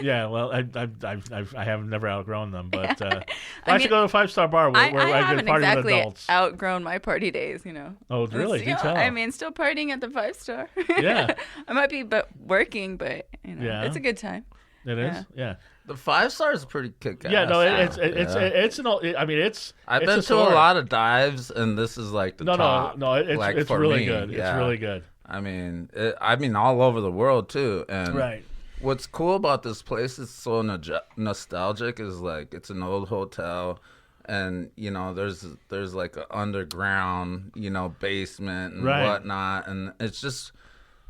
Yeah, well, I have never outgrown them, but I I should mean, go to a 5-star bar where I I get haven't party with exactly adults. outgrown my party days, you know. Oh, really? Do Still, tell. I mean, still partying at the 5-star. Yeah. I might be working, but you know, Yeah. it's a good time. It is. Yeah. The 5-star is pretty kick-ass. Yeah. No, it's Yeah. I mean, it's. I've it's been to store. a lot of dives, and this is like the top. No. It's for really me, good. yeah. It's really good. I mean, all over the world too. And Right. what's cool about this place is so nostalgic. Is like it's an old hotel, and you know there's like an underground basement and Right. whatnot, and it's just.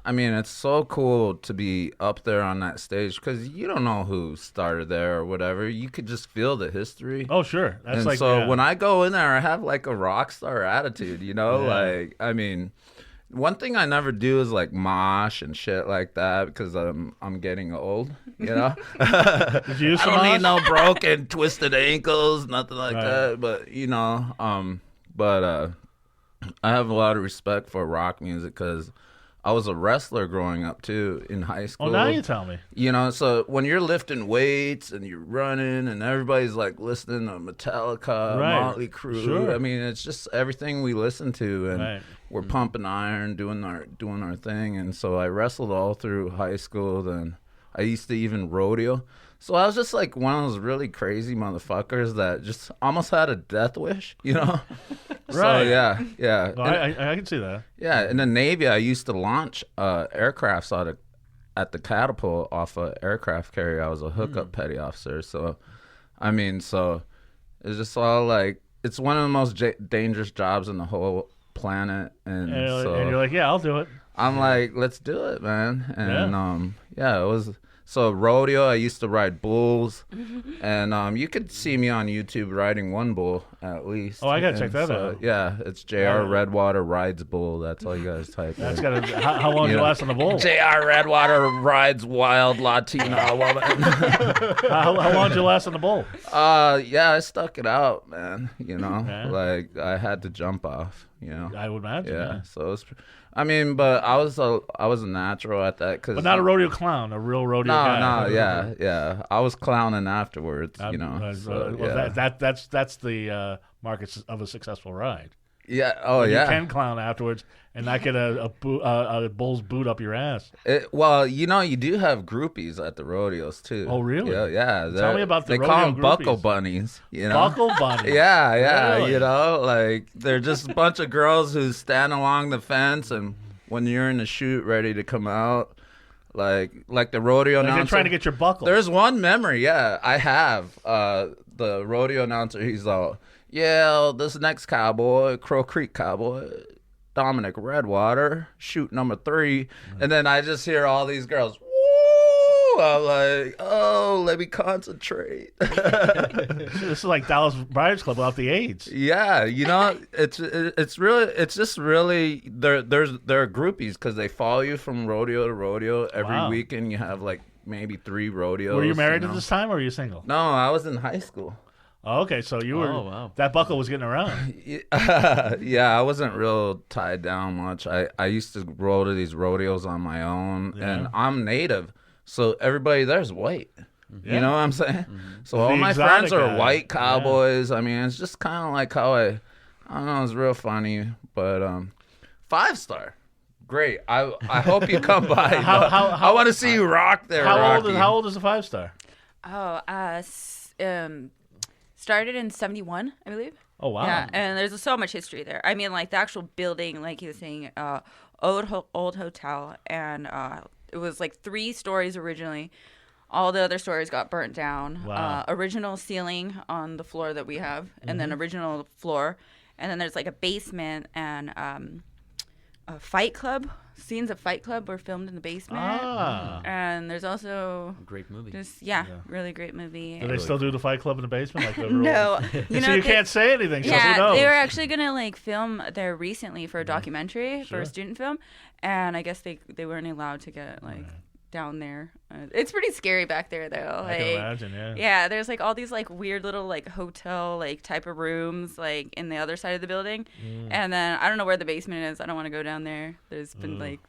I mean, it's so cool to be up there on that stage because you don't know who started there or whatever. You could just feel the history. Oh, sure. That's And like so yeah. when I go in there, I have like a rock star attitude, Yeah. Like, I mean, one thing I never do is like mosh and shit like that because I'm getting old, Did you use I some don't need mosh? no broken, twisted ankles, nothing like Right. that. But I have a lot of respect for rock music because I was a wrestler growing up too in high school. Oh, now you tell me. So when you're lifting weights and you're running and everybody's like listening to Metallica, Right. Motley Crue, Sure. I mean, it's just everything we listen to, and Right. we're pumping iron, doing our thing. And so I wrestled all through high school. Then I used to even rodeo. So I was just like one of those really crazy motherfuckers that just almost had a death wish, So Right. yeah. No, I can see that. Yeah, in the Navy, I used to launch aircrafts at the catapult off a aircraft carrier. I was a hookup petty officer. So, I mean, it's just all like, it's one of the most dangerous jobs in the whole planet. And And so you're like, yeah, I'll do it. I'm like, let's do it, man. And it was. So rodeo, I used to ride bulls, and you could see me on YouTube riding one bull at least. Oh, I gotta check And that so, out. Yeah, it's JR Redwater rides bull. That's all you guys type in. That's got to. How long did you last on the bull? JR Redwater rides wild Latina woman. How long did you last on the bull? Yeah, I stuck it out, man. Yeah. Like I had to jump off. I would imagine. Yeah. So it's. I mean, but I was a natural at that because. But not a rodeo clown, a real rodeo guy. Yeah. I was clowning afterwards, Well, yeah. that's the market of a successful ride. Yeah. Oh, You yeah. can clown afterwards and not get a bull's boot up your ass. Well, you do have groupies at the rodeos too. Oh, really? Yeah. Tell me about the They rodeo call them buckle groupies. bunnies. Buckle bunny. Yeah, Really? like they're just a bunch of girls who stand along the fence, and when you're in the chute ready to come out, like the rodeo Like they're announcer. trying to get your buckle. There's one memory, yeah, I have. The rodeo announcer, he's all, yeah, this next cowboy, Crow Creek cowboy, Dominic Redwater, shoot number 3, and then I just hear all these girls. I'm like, oh, let me concentrate. This is like Dallas Briars Club without the AIDS. Yeah, it's just really there are groupies because they follow you from rodeo to rodeo every Wow. weekend. You have like maybe 3 rodeos. Were you married at this time or were you single? No, I was in high school. Oh, okay, so you were. Oh, wow. That buckle was getting around. Yeah, I wasn't real tied down much. I used to roll to these rodeos on my own, Yeah. and I'm native, so everybody there's white. Yeah. You know what I'm saying? So all The my exotic friends are guy. white cowboys. I mean, it's just kind of like how I don't know. It's real funny, but 5-star. Great. I hope you come by. I want to see you rock there, Rocky. How old is the 5-star? Started in 71, I believe. Oh, wow. Yeah, and there's so much history there. I mean, like the actual building, like he was saying, old hotel, and it was like 3 stories originally. All the other stories got burnt down. Wow. Original ceiling on the floor that we have, and then original floor, and then there's like a basement and a Fight Club. Scenes of Fight Club were filmed in the basement. Ah. And there's also Great movie. just Yeah. really great movie. Do they still do the Fight Club in the basement? Like the No, so you can't say anything. So who Yeah, knows? they were actually gonna like film there recently for a documentary for Sure. a student film, and I guess they weren't allowed to get like down there. It's pretty scary back there, though. I can imagine, yeah. Yeah, there's like all these like weird little like hotel like type of rooms like in the other side of the building, and then I don't know where the basement is. I don't want to go down there. There's been like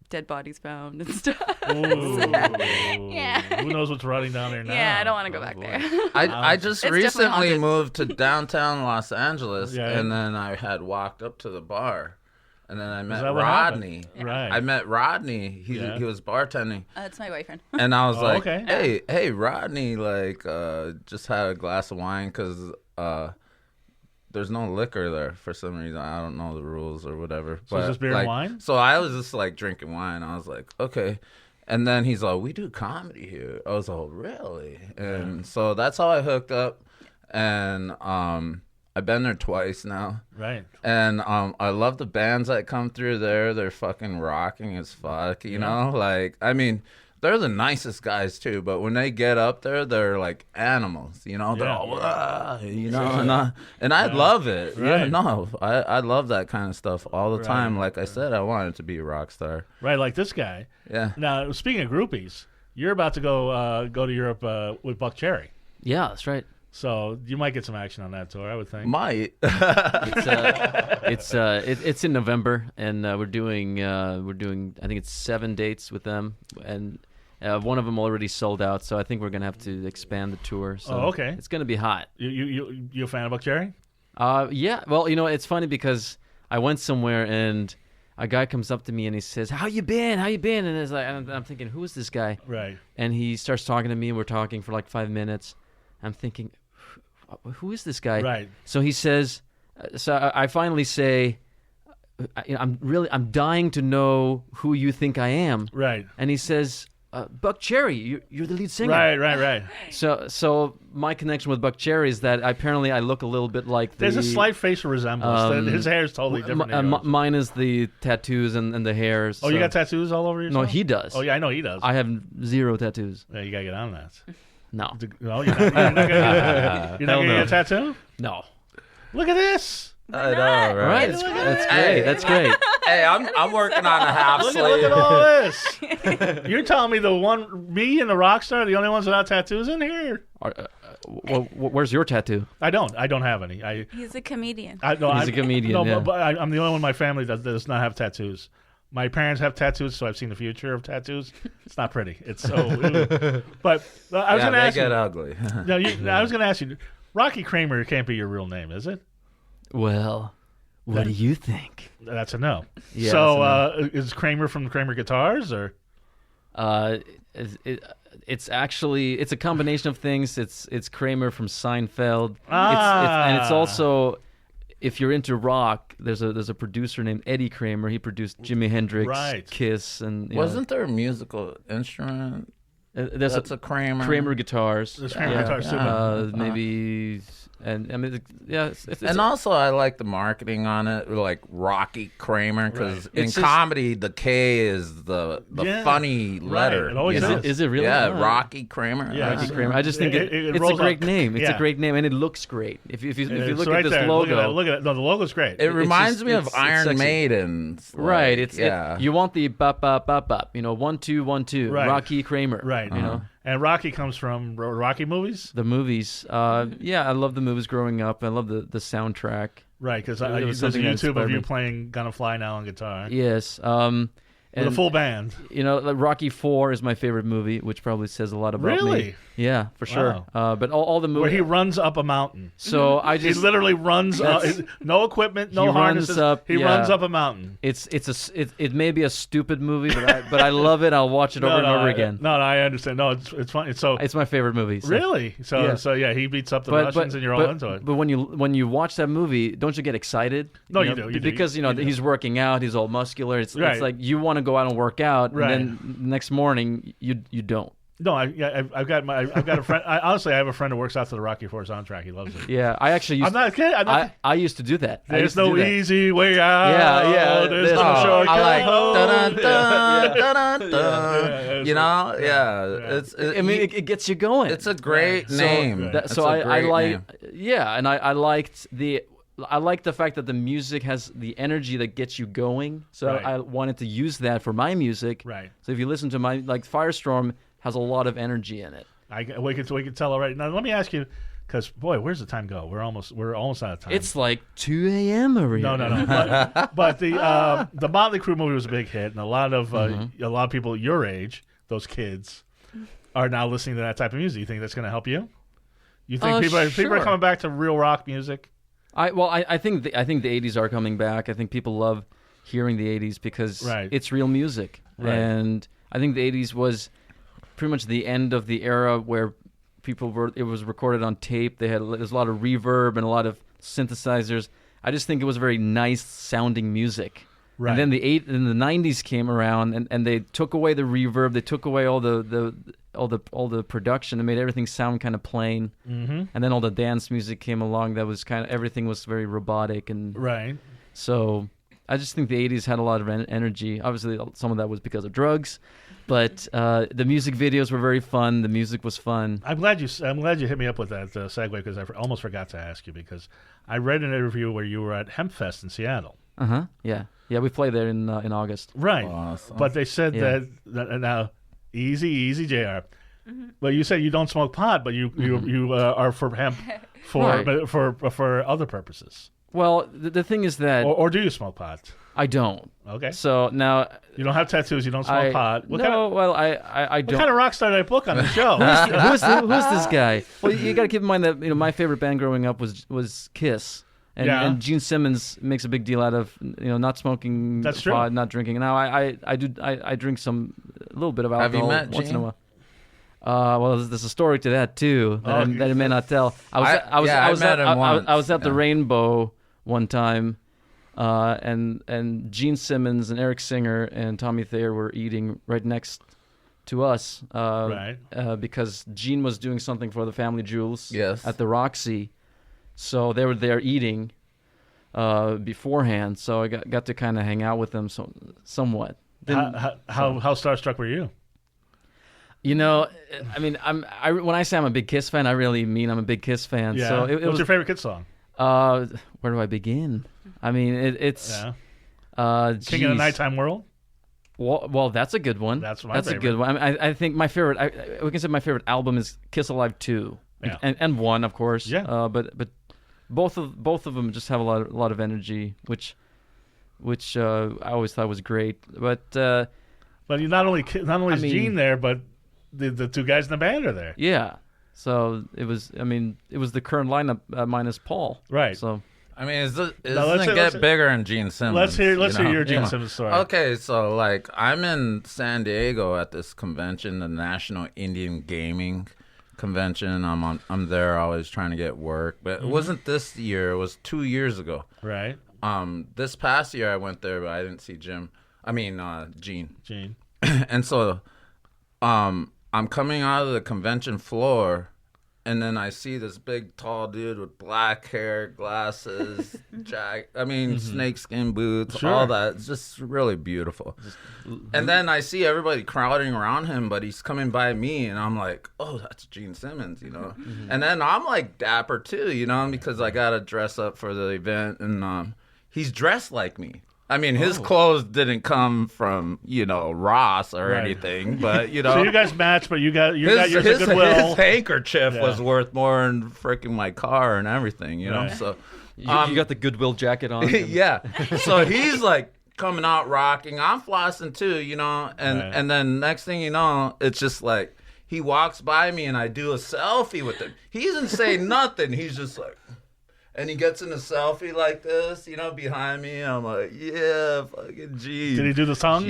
dead bodies found and stuff. Yeah. Who knows what's rotting down there now? Yeah, I don't want to go back there. I just It's definitely recently haunted. moved to downtown Los Angeles, Yeah. and then I had walked up to the bar, and then I met that what Rodney. happened? Right. I met Rodney. He was bartending, It's my boyfriend. and I was like, okay. hey, Rodney, like, just had a glass of wine because there's no liquor there for some reason. I don't know the rules or whatever. So it's just beer and like, wine? So I was just like drinking wine. I was like, okay. And then he's like, we do comedy here. I was like, oh, really? And so that's how I hooked up. And I've been there twice now. Right. And I love the bands that come through there. They're fucking rocking as fuck, you know? Like, I mean, they're the nicest guys too, but when they get up there, they're like animals, you know? They're all, and I love it. Right. Yeah, no, I love that kind of stuff all the time. Like I said, I wanted to be a rock star. Right, like this guy. Yeah. Now, speaking of groupies, you're about to go to Europe with Buckcherry. Yeah, that's right. So you might get some action on that tour, I would think. Might. It's in November, and we're doing I think it's 7 dates with them, and one of them already sold out, so I think we're gonna have to expand the tour. So okay. It's gonna be hot. You a fan of Buckcherry? Yeah. Well, it's funny because I went somewhere and a guy comes up to me and he says, "How you been? How you been?" And it's like, I'm thinking, who is this guy? Right. And he starts talking to me, and we're talking for like 5 minutes. I'm thinking, who is this guy? Right. So he says, so I finally say, I'm dying to know who you think I am. Right. And he says, Buckcherry, you're the lead singer. Right. So my connection with Buckcherry is that apparently I look a little bit like There's a slight facial resemblance. His hair is totally different. than yours. Mine is the tattoos and the hairs. Oh, you got tattoos all over yourself? No, he does. Oh, yeah, I know he does. I have 0 tattoos. Yeah, you got to get on that. No. No, you're not going to get a tattoo? No. Look at this. I know, Right? right? That's great. That's great. Hey, I'm working on a half Look sleeve. at all this. You're telling me me and the rock star are the only ones without tattoos in here? Where's your tattoo? I don't have any. He's a comedian. He's a comedian, No, yeah. but I'm the only one in my family that does not have tattoos. My parents have tattoos, so I've seen the future of tattoos. It's not pretty. It's so. But I was going to ask they you. get ugly. I was going to ask you. Rocky Kramer can't be your real name, is it? Well, what do you think? That's a no. Yeah, so is Kramer from Kramer Guitars or? It's actually a combination of things. It's Kramer from Seinfeld. Ah. And it's also, if you're into rock, there's a producer named Eddie Kramer. He produced Jimi Hendrix, Right. Kiss, and Wasn't there a musical instrument? there's That's a Kramer. Kramer guitars. There's Kramer Guitars too. Maybe, and I mean, yeah. It's And also, I like the marketing on it, like Rocky Kramer, because Right. in It's just- comedy, the K is the Yeah. funny letter. Right. It always you know? is. Is it really? Yeah, Oh. Rocky Kramer. Yeah. Rocky Kramer. I just think It it's a rolls great up. name. It's Yeah. a great name, and it looks great. If you It's look right at this there. logo, Look at it. No, the logo's great. It reminds just- me of it's Iron sexy. Maiden. right? It's yeah. you want the bop bop bop bop. 1 2 1 2. Right. Rocky Kramer. Right. You know And Rocky comes from Rocky movies. the movies. Yeah, I love the movies growing up. I love the soundtrack. Right, because It was there's a something that YouTube of inspired you me. playing "Gonna Fly Now" on guitar Yes. with a full band. Like Rocky 4 is my favorite movie, which probably says a lot about me. Really? Yeah, for sure. Wow. But all the movies. Where he runs up a mountain. So I He just literally runs up. No equipment, no He runs harnesses. up, he yeah. runs up a mountain. it may be a stupid movie, but I love it. I'll watch it over and over again. No, I understand. No, it's fun. So It's my favorite movie. So. really, so yeah, he beats up the Russians, and you're all into it. But when you watch that movie, don't you get excited? No, you do, you do. Because You do. he's working out, he's all muscular. It's Right. like you want to go out and work out, Right. and then next morning you don't. No, I've got a friend. Honestly, I have a friend who works out to the Rocky IV soundtrack. He loves it. Yeah, I actually used. I'm not kidding. I used to do that. I There's used to no do that. easy way out. Yeah, There's there's no no- shortcut. I like home. dun dun dun dun Yeah, You know, yeah. Yeah. I mean, it gets you going. it's a great So- name. Right. That, It's so a I great like, name. yeah, and I liked I like the fact that the music has the energy that gets you going. So Right. I wanted to use that for my music. Right. So if you listen to my Firestorm has a lot of energy in it. We can tell already. Now let me ask you, because boy, where's the time go? We're almost out of time. It's like 2 a.m. over here. No. But the Motley Crue movie was a big hit, and a lot of people your age, those kids, are now listening to that type of music. You think that's going to help you? You think people are Sure. coming back to real rock music? I think the 80s are coming back. I think people love hearing the 80s because Right. it's real music. Right. And I think the 80s was pretty much the end of the era where it was recorded on tape. There's a lot of reverb and a lot of synthesizers. I just think it was very nice sounding music. Right. And then the 90s came around and they took away the reverb. They took away all the production and made everything sound kind of plain. Mm-hmm. And then all the dance music came along. That was everything was very robotic and Right. So I just think the 80s had a lot of energy. Obviously, some of that was because of drugs, but the music videos were very fun. The music was fun. I'm glad you hit me up with that segue, because I almost forgot to ask you, because I read an interview where you were at Hempfest in Seattle. Yeah. We played there in August. Right. Awesome. But they said Yeah. that now, easy, JR. But you said you don't smoke pot, but you are for hemp Right. for other purposes. Well, the thing is that Or do you smoke pot? I don't. Okay. So now You don't have tattoos. You don't smoke pot. I What don't. kind of rock star did I book on the show? who's this guy? Well, you got to keep in mind that my favorite band growing up was Kiss, and, Yeah. and Gene Simmons makes a big deal out of not smoking That's true. pot, not drinking. Now I drink a little bit of alcohol Have you met once in a Gene? while. Well, there's a story to that too that I may not tell. I was at the Rainbow one time, and Gene Simmons and Eric Singer and Tommy Thayer were eating right next to us, Right. because Gene was doing something for the Family Jewels Yes. at the Roxy, so they were there eating beforehand. So I got to kind of hang out with them somewhat. How starstruck were you? I mean, when I say I'm a big Kiss fan, I really mean I'm a big Kiss fan. Yeah. So it What's was. your favorite Kiss song? Where do I begin? I mean, it's. Yeah. Geez. King of the Nighttime World. Well, that's a good one. That's my a favorite. good one. I think my favorite. We can say my favorite album is Kiss Alive 2, Yeah. and 1, of course. Yeah. But both of them just have a lot of energy, which I always thought was great. But But not only is Gene there, but the two guys in the band are there. yeah, so it was the current lineup minus Paul. Right. So I mean, it let's doesn't say- get bigger in Gene Simmons. Let's hear your Gene Yeah. Simmons story. Okay, so like I'm in San Diego at this convention, the National Indian Gaming Convention. I'm there always trying to get work, but it wasn't this year. It was 2 years ago. Right. This past year I went there, but I didn't see Gene. Gene. And so, I'm coming out of the convention floor, and then I see this big, tall dude with black hair, glasses, snakeskin boots, Sure. all that. It's just really beautiful. And then I see everybody crowding around him, but he's coming by me, and I'm like, oh, that's Gene Simmons, And then I'm like dapper too, because I got to dress up for the event, and he's dressed like me. I mean, his clothes didn't come from, Ross or Right. anything, but, So you guys match, but you got yours at his Goodwill. handkerchief Yeah. was worth more than freaking my car and everything, Right. So, you got the Goodwill jacket on. yeah. So he's like coming out rocking. I'm flossing too, and Right. and then next thing you know, it's just like he walks by me and I do a selfie with him. He doesn't say nothing. He's just like. And he gets in a selfie like this, behind me. I'm like, yeah, fucking Gene. Did he do the song?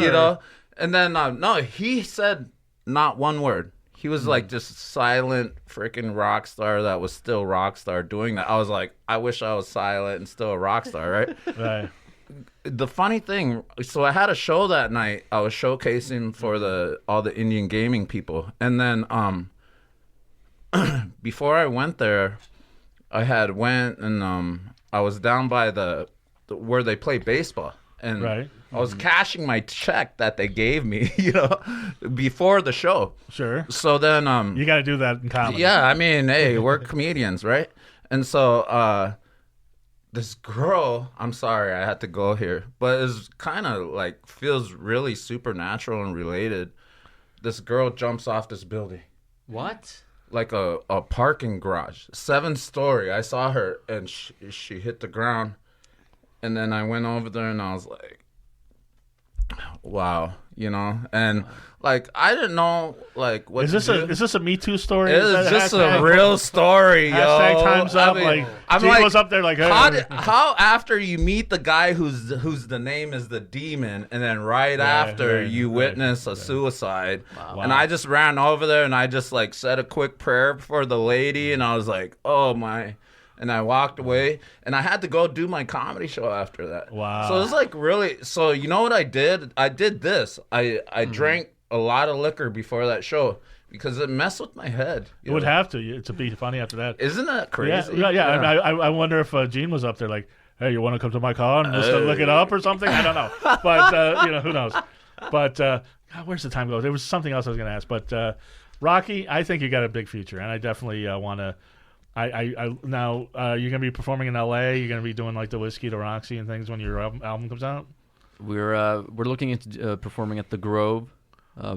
And then, no, he said not one word. He was like just silent freaking rock star that was still rock star doing that. I was like, I wish I was silent and still a rock star, right? Right. The funny thing, so I had a show that night. I was showcasing for all the Indian gaming people. And then before I went there, I had went and I was down by the where they play baseball, and Right. I was cashing my check that they gave me, before the show. Sure. So then, You got to do that in comedy. yeah, I mean, hey, we're comedians, right? And so this girl, I'm sorry, I had to go here, but it's kind of like feels really supernatural and related. This girl jumps off this building. What? Like a parking garage, 7-story. I saw her and she hit the ground. And then I went over there and I was like, wow, you know? And like, I didn't know like what Is this a Me Too story? It's just a real story, yo. Hashtag time's up. I mean, like, I'm Gene like, was up there like, hey. how after you meet the guy who's the name is the demon, and then after you witness a suicide. Wow. And I just ran over there and I just like said a quick prayer for the lady, and I was like, oh my. And I walked away, and I had to go do my comedy show after that. Wow. So it was like really. So you know what I did? I did this. I drank a lot of liquor before that show because it messed with my head. It would have to be funny after that. Isn't that crazy? Yeah. I wonder if Gene was up there like, hey, you want to come to my car and just look it up or something? I don't know. But, who knows? But God, where's the time go? There was something else I was going to ask. But Rocky, I think you got a big future, and I definitely want to. Now you're gonna be performing in L.A. You're gonna be doing like the Whiskey to Roxy and things when your album comes out. We're looking into performing at the Grove.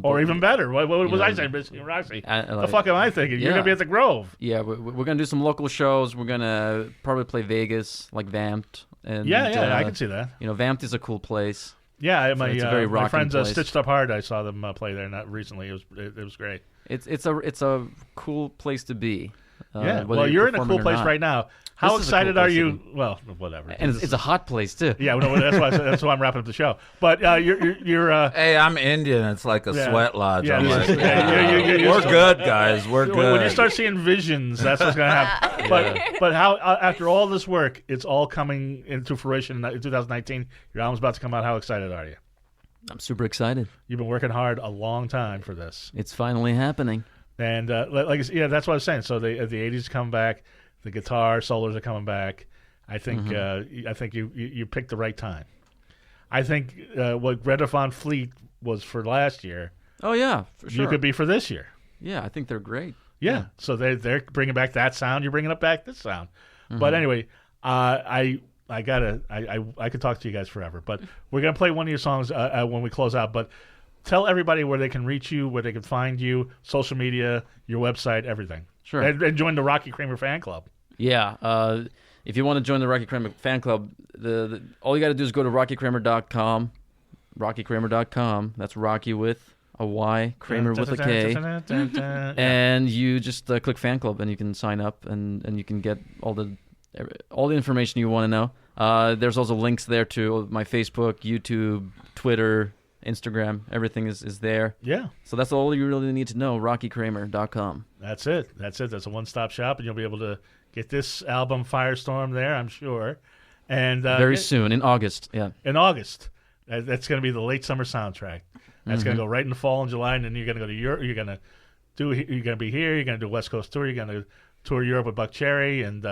Or even better, what was know, I saying, Whiskey to Roxy? The like- fuck am I thinking? You're gonna be at the Grove. Yeah, we're gonna do some local shows. We're gonna probably play Vegas, like Vamped. And Yeah, I can see that. Vamped is a cool place. Yeah, It's a very my rocking friends place. Stitched Up Hard. I saw them play there not recently. It was great. It's a cool place to be. Yeah, whether well, you're in a performing cool or place not. right now. How This is a cool excited are place to you? be. Well, whatever. And it's a hot place too. Yeah, no, that's why I'm wrapping up the show. But you're Hey, I'm Indian. It's like a sweat lodge. Yeah, I'm yeah, like, you're we're good, guys. We're good. When you start seeing visions, that's what's going to happen. But how after all this work, it's all coming into fruition in 2019. Your album's about to come out. How excited are you? I'm super excited. You've been working hard a long time for this, It's finally happening. and that's what I was saying. So the 80s come back, the guitar solos are coming back. I think you picked the right time. I think what Greta Van Fleet was for last year, Oh yeah, for sure. you could be for this year. Yeah, I think they're great. Yeah. So they're bringing back that sound. You're bringing back this sound. But anyway, I could talk to you guys forever. But we're gonna play one of your songs when we close out. But tell everybody where they can reach you, where they can find you, social media, your website, everything. Sure. And join the Rocky Kramer fan club. Yeah. If you want to join the Rocky Kramer fan club, all you got to do is go to rockykramer.com. Rockykramer.com. That's Rocky with a Y, Kramer with a K. And you just click fan club, and you can sign up, and you can get all the information you want to know. There's also links there to my Facebook, YouTube, Twitter, Instagram. Everything is there. Yeah. So that's all you really need to know. rockykramer.com. That's it. That's a one-stop shop, and you'll be able to get this album Firestorm there, I'm sure. And Very soon, in August. Yeah. in August. That's going to be the late summer soundtrack. That's going to go right in the fall and July, and then you're going to go to Europe. You're going to be here. You're going to do a West Coast tour. You're going to tour Europe with Buckcherry, and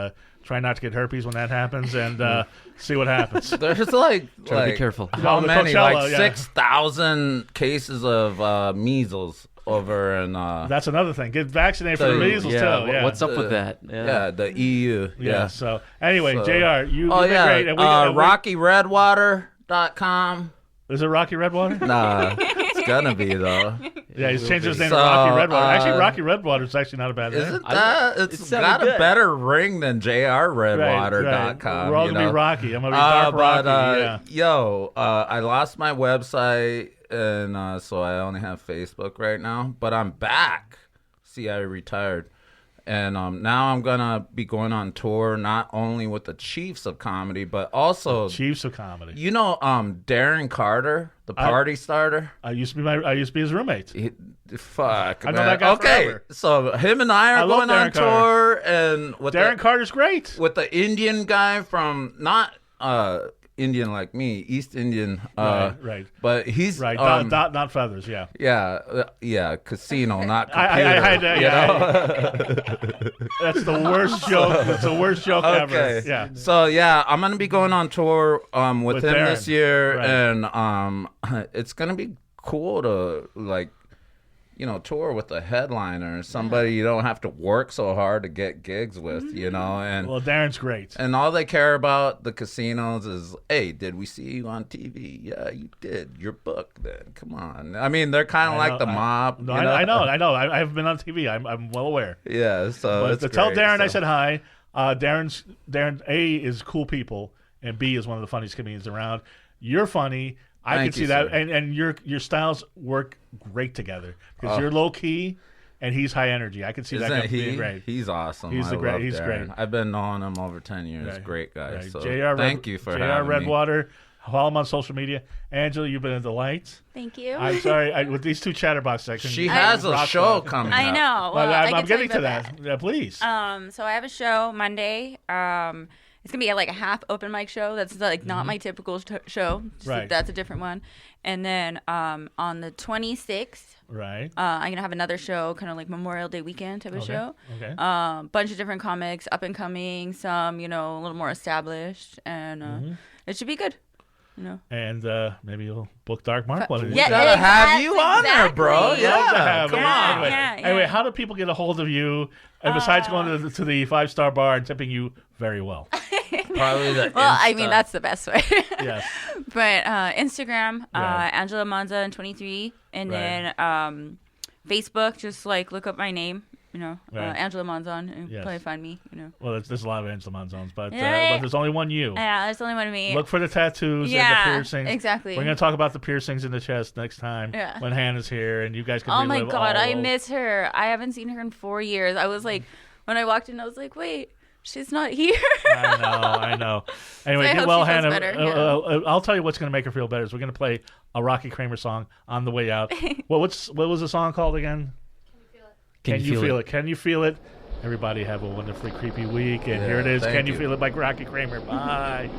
try not to get herpes when that happens, and see what happens. There's like Try to be careful. How the many? Coachella, Like yeah. 6,000 cases of measles over in That's another thing. Get vaccinated for So, the measles Yeah. too. Yeah. What's up with that? yeah, the EU. Yeah. So anyway, So- Jr., you've Oh been yeah, great. And RockyRedwater.com. Is it Rocky Redwater? Nah, it's gonna be though. Yeah, he's changed his name So, to Rocky Redwater. Actually, Rocky Redwater is actually not a bad name. Isn't that? It's sounded got a good. better ring than JRRedwater.com. We're all you gonna know? be Rocky. I'm gonna be Dark But Rocky. yo, I lost my website, and so I only have Facebook right now. But I'm back. See, I retired, and now I'm gonna be going on tour, not only with the Chiefs of Comedy, but also Chiefs of Comedy. you know Darren Carter, the party starter. I used to be his roommate. Fuck, I know man. that guy Okay, forever. so him and I are love going on Darren Carter. tour, and with Darren the, Carter's great. with the Indian guy from not Indian like me, East Indian. Right. But he's Right, not feathers. Yeah. yeah, casino, not computer. I had you know? That's the worst joke. That's the worst joke ever. Okay. Yeah. So yeah, I'm gonna be going on tour with him Darren. this year, Right. and it's gonna be cool to like, tour with a headliner, somebody you don't have to work so hard to get gigs with, and Well, Darren's great. and all they care about the casinos is, hey, did we see you on TV? Yeah, you did. You're booked then. Come on. I mean, they're kind of like the mob. No, I know. I have been on TV. I'm well aware. Yeah, so But it's to tell great, Darren I so. said hi. Darren A is cool people, and B is one of the funniest comedians around. You're funny. I Thank can see you, that, sir. and your styles work great together because you're low key and he's high energy. I can see that Isn't being he? great. He's awesome. He's I the great. love He's Darren. great. I've been knowing him over 10 years. Right. Great guy. Right. So Red- thank you for JR having me. Redwater. Follow him on social media. Angela, you've been a delight. Thank you. I'm sorry with these two chatterboxes. I can She has a rock show that. coming I up. know. But Well, I I'm can tell getting you to about that. Yeah, please. So I have a show Monday. It's gonna be like a half open mic show. That's like not my typical show. Just Right. That's a different one. And then on the 26th, Right. I'm gonna have another show, kind of like Memorial Day weekend type of show. Okay. Bunch of different comics, up and coming, some a little more established, and it should be good. And maybe you'll book Dark Mark one of these Yeah, days. Gotta have you on there, bro. exactly. Yeah, Love to have come you. on. Anyway, how do people get a hold of you? And besides going to the 5-star bar and tipping you very well. Probably the Well, I Insta. mean that's the best way. Yes. But Instagram, Right. Angela Monzon 23, and Right. then Facebook, just like look up my name, Right. Angela Monzon, and Yes. probably find me. Well, there's a lot of Angela Monzons, but Yeah. there's only one you. Yeah, there's only one of me. Look for the tattoos Yeah, and the piercings. exactly. We're going to talk about the piercings in the chest next time Yeah. when Hannah's here, and you guys can Oh my relive God, all I those. miss her. I haven't seen her in 4 years. I was like, when I walked in, I was like, wait, she's not here. I know. Anyway, So I get hope well, she feels Hannah. better, yeah. I'll tell you what's going to make her feel better. Is we're going to play a Rocky Kramer song on the way out. What was the song called again? Can you feel it? Can you feel it? Everybody have a wonderfully creepy week, and Yeah, here it is. thank Can you you. feel it by Rocky Kramer? Bye.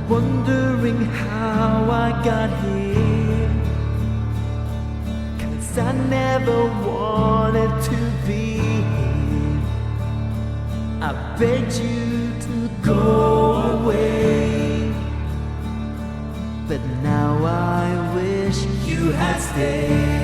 Wondering how I got here, 'cause I never wanted to be here. I begged you to go away, but now I wish you had stayed.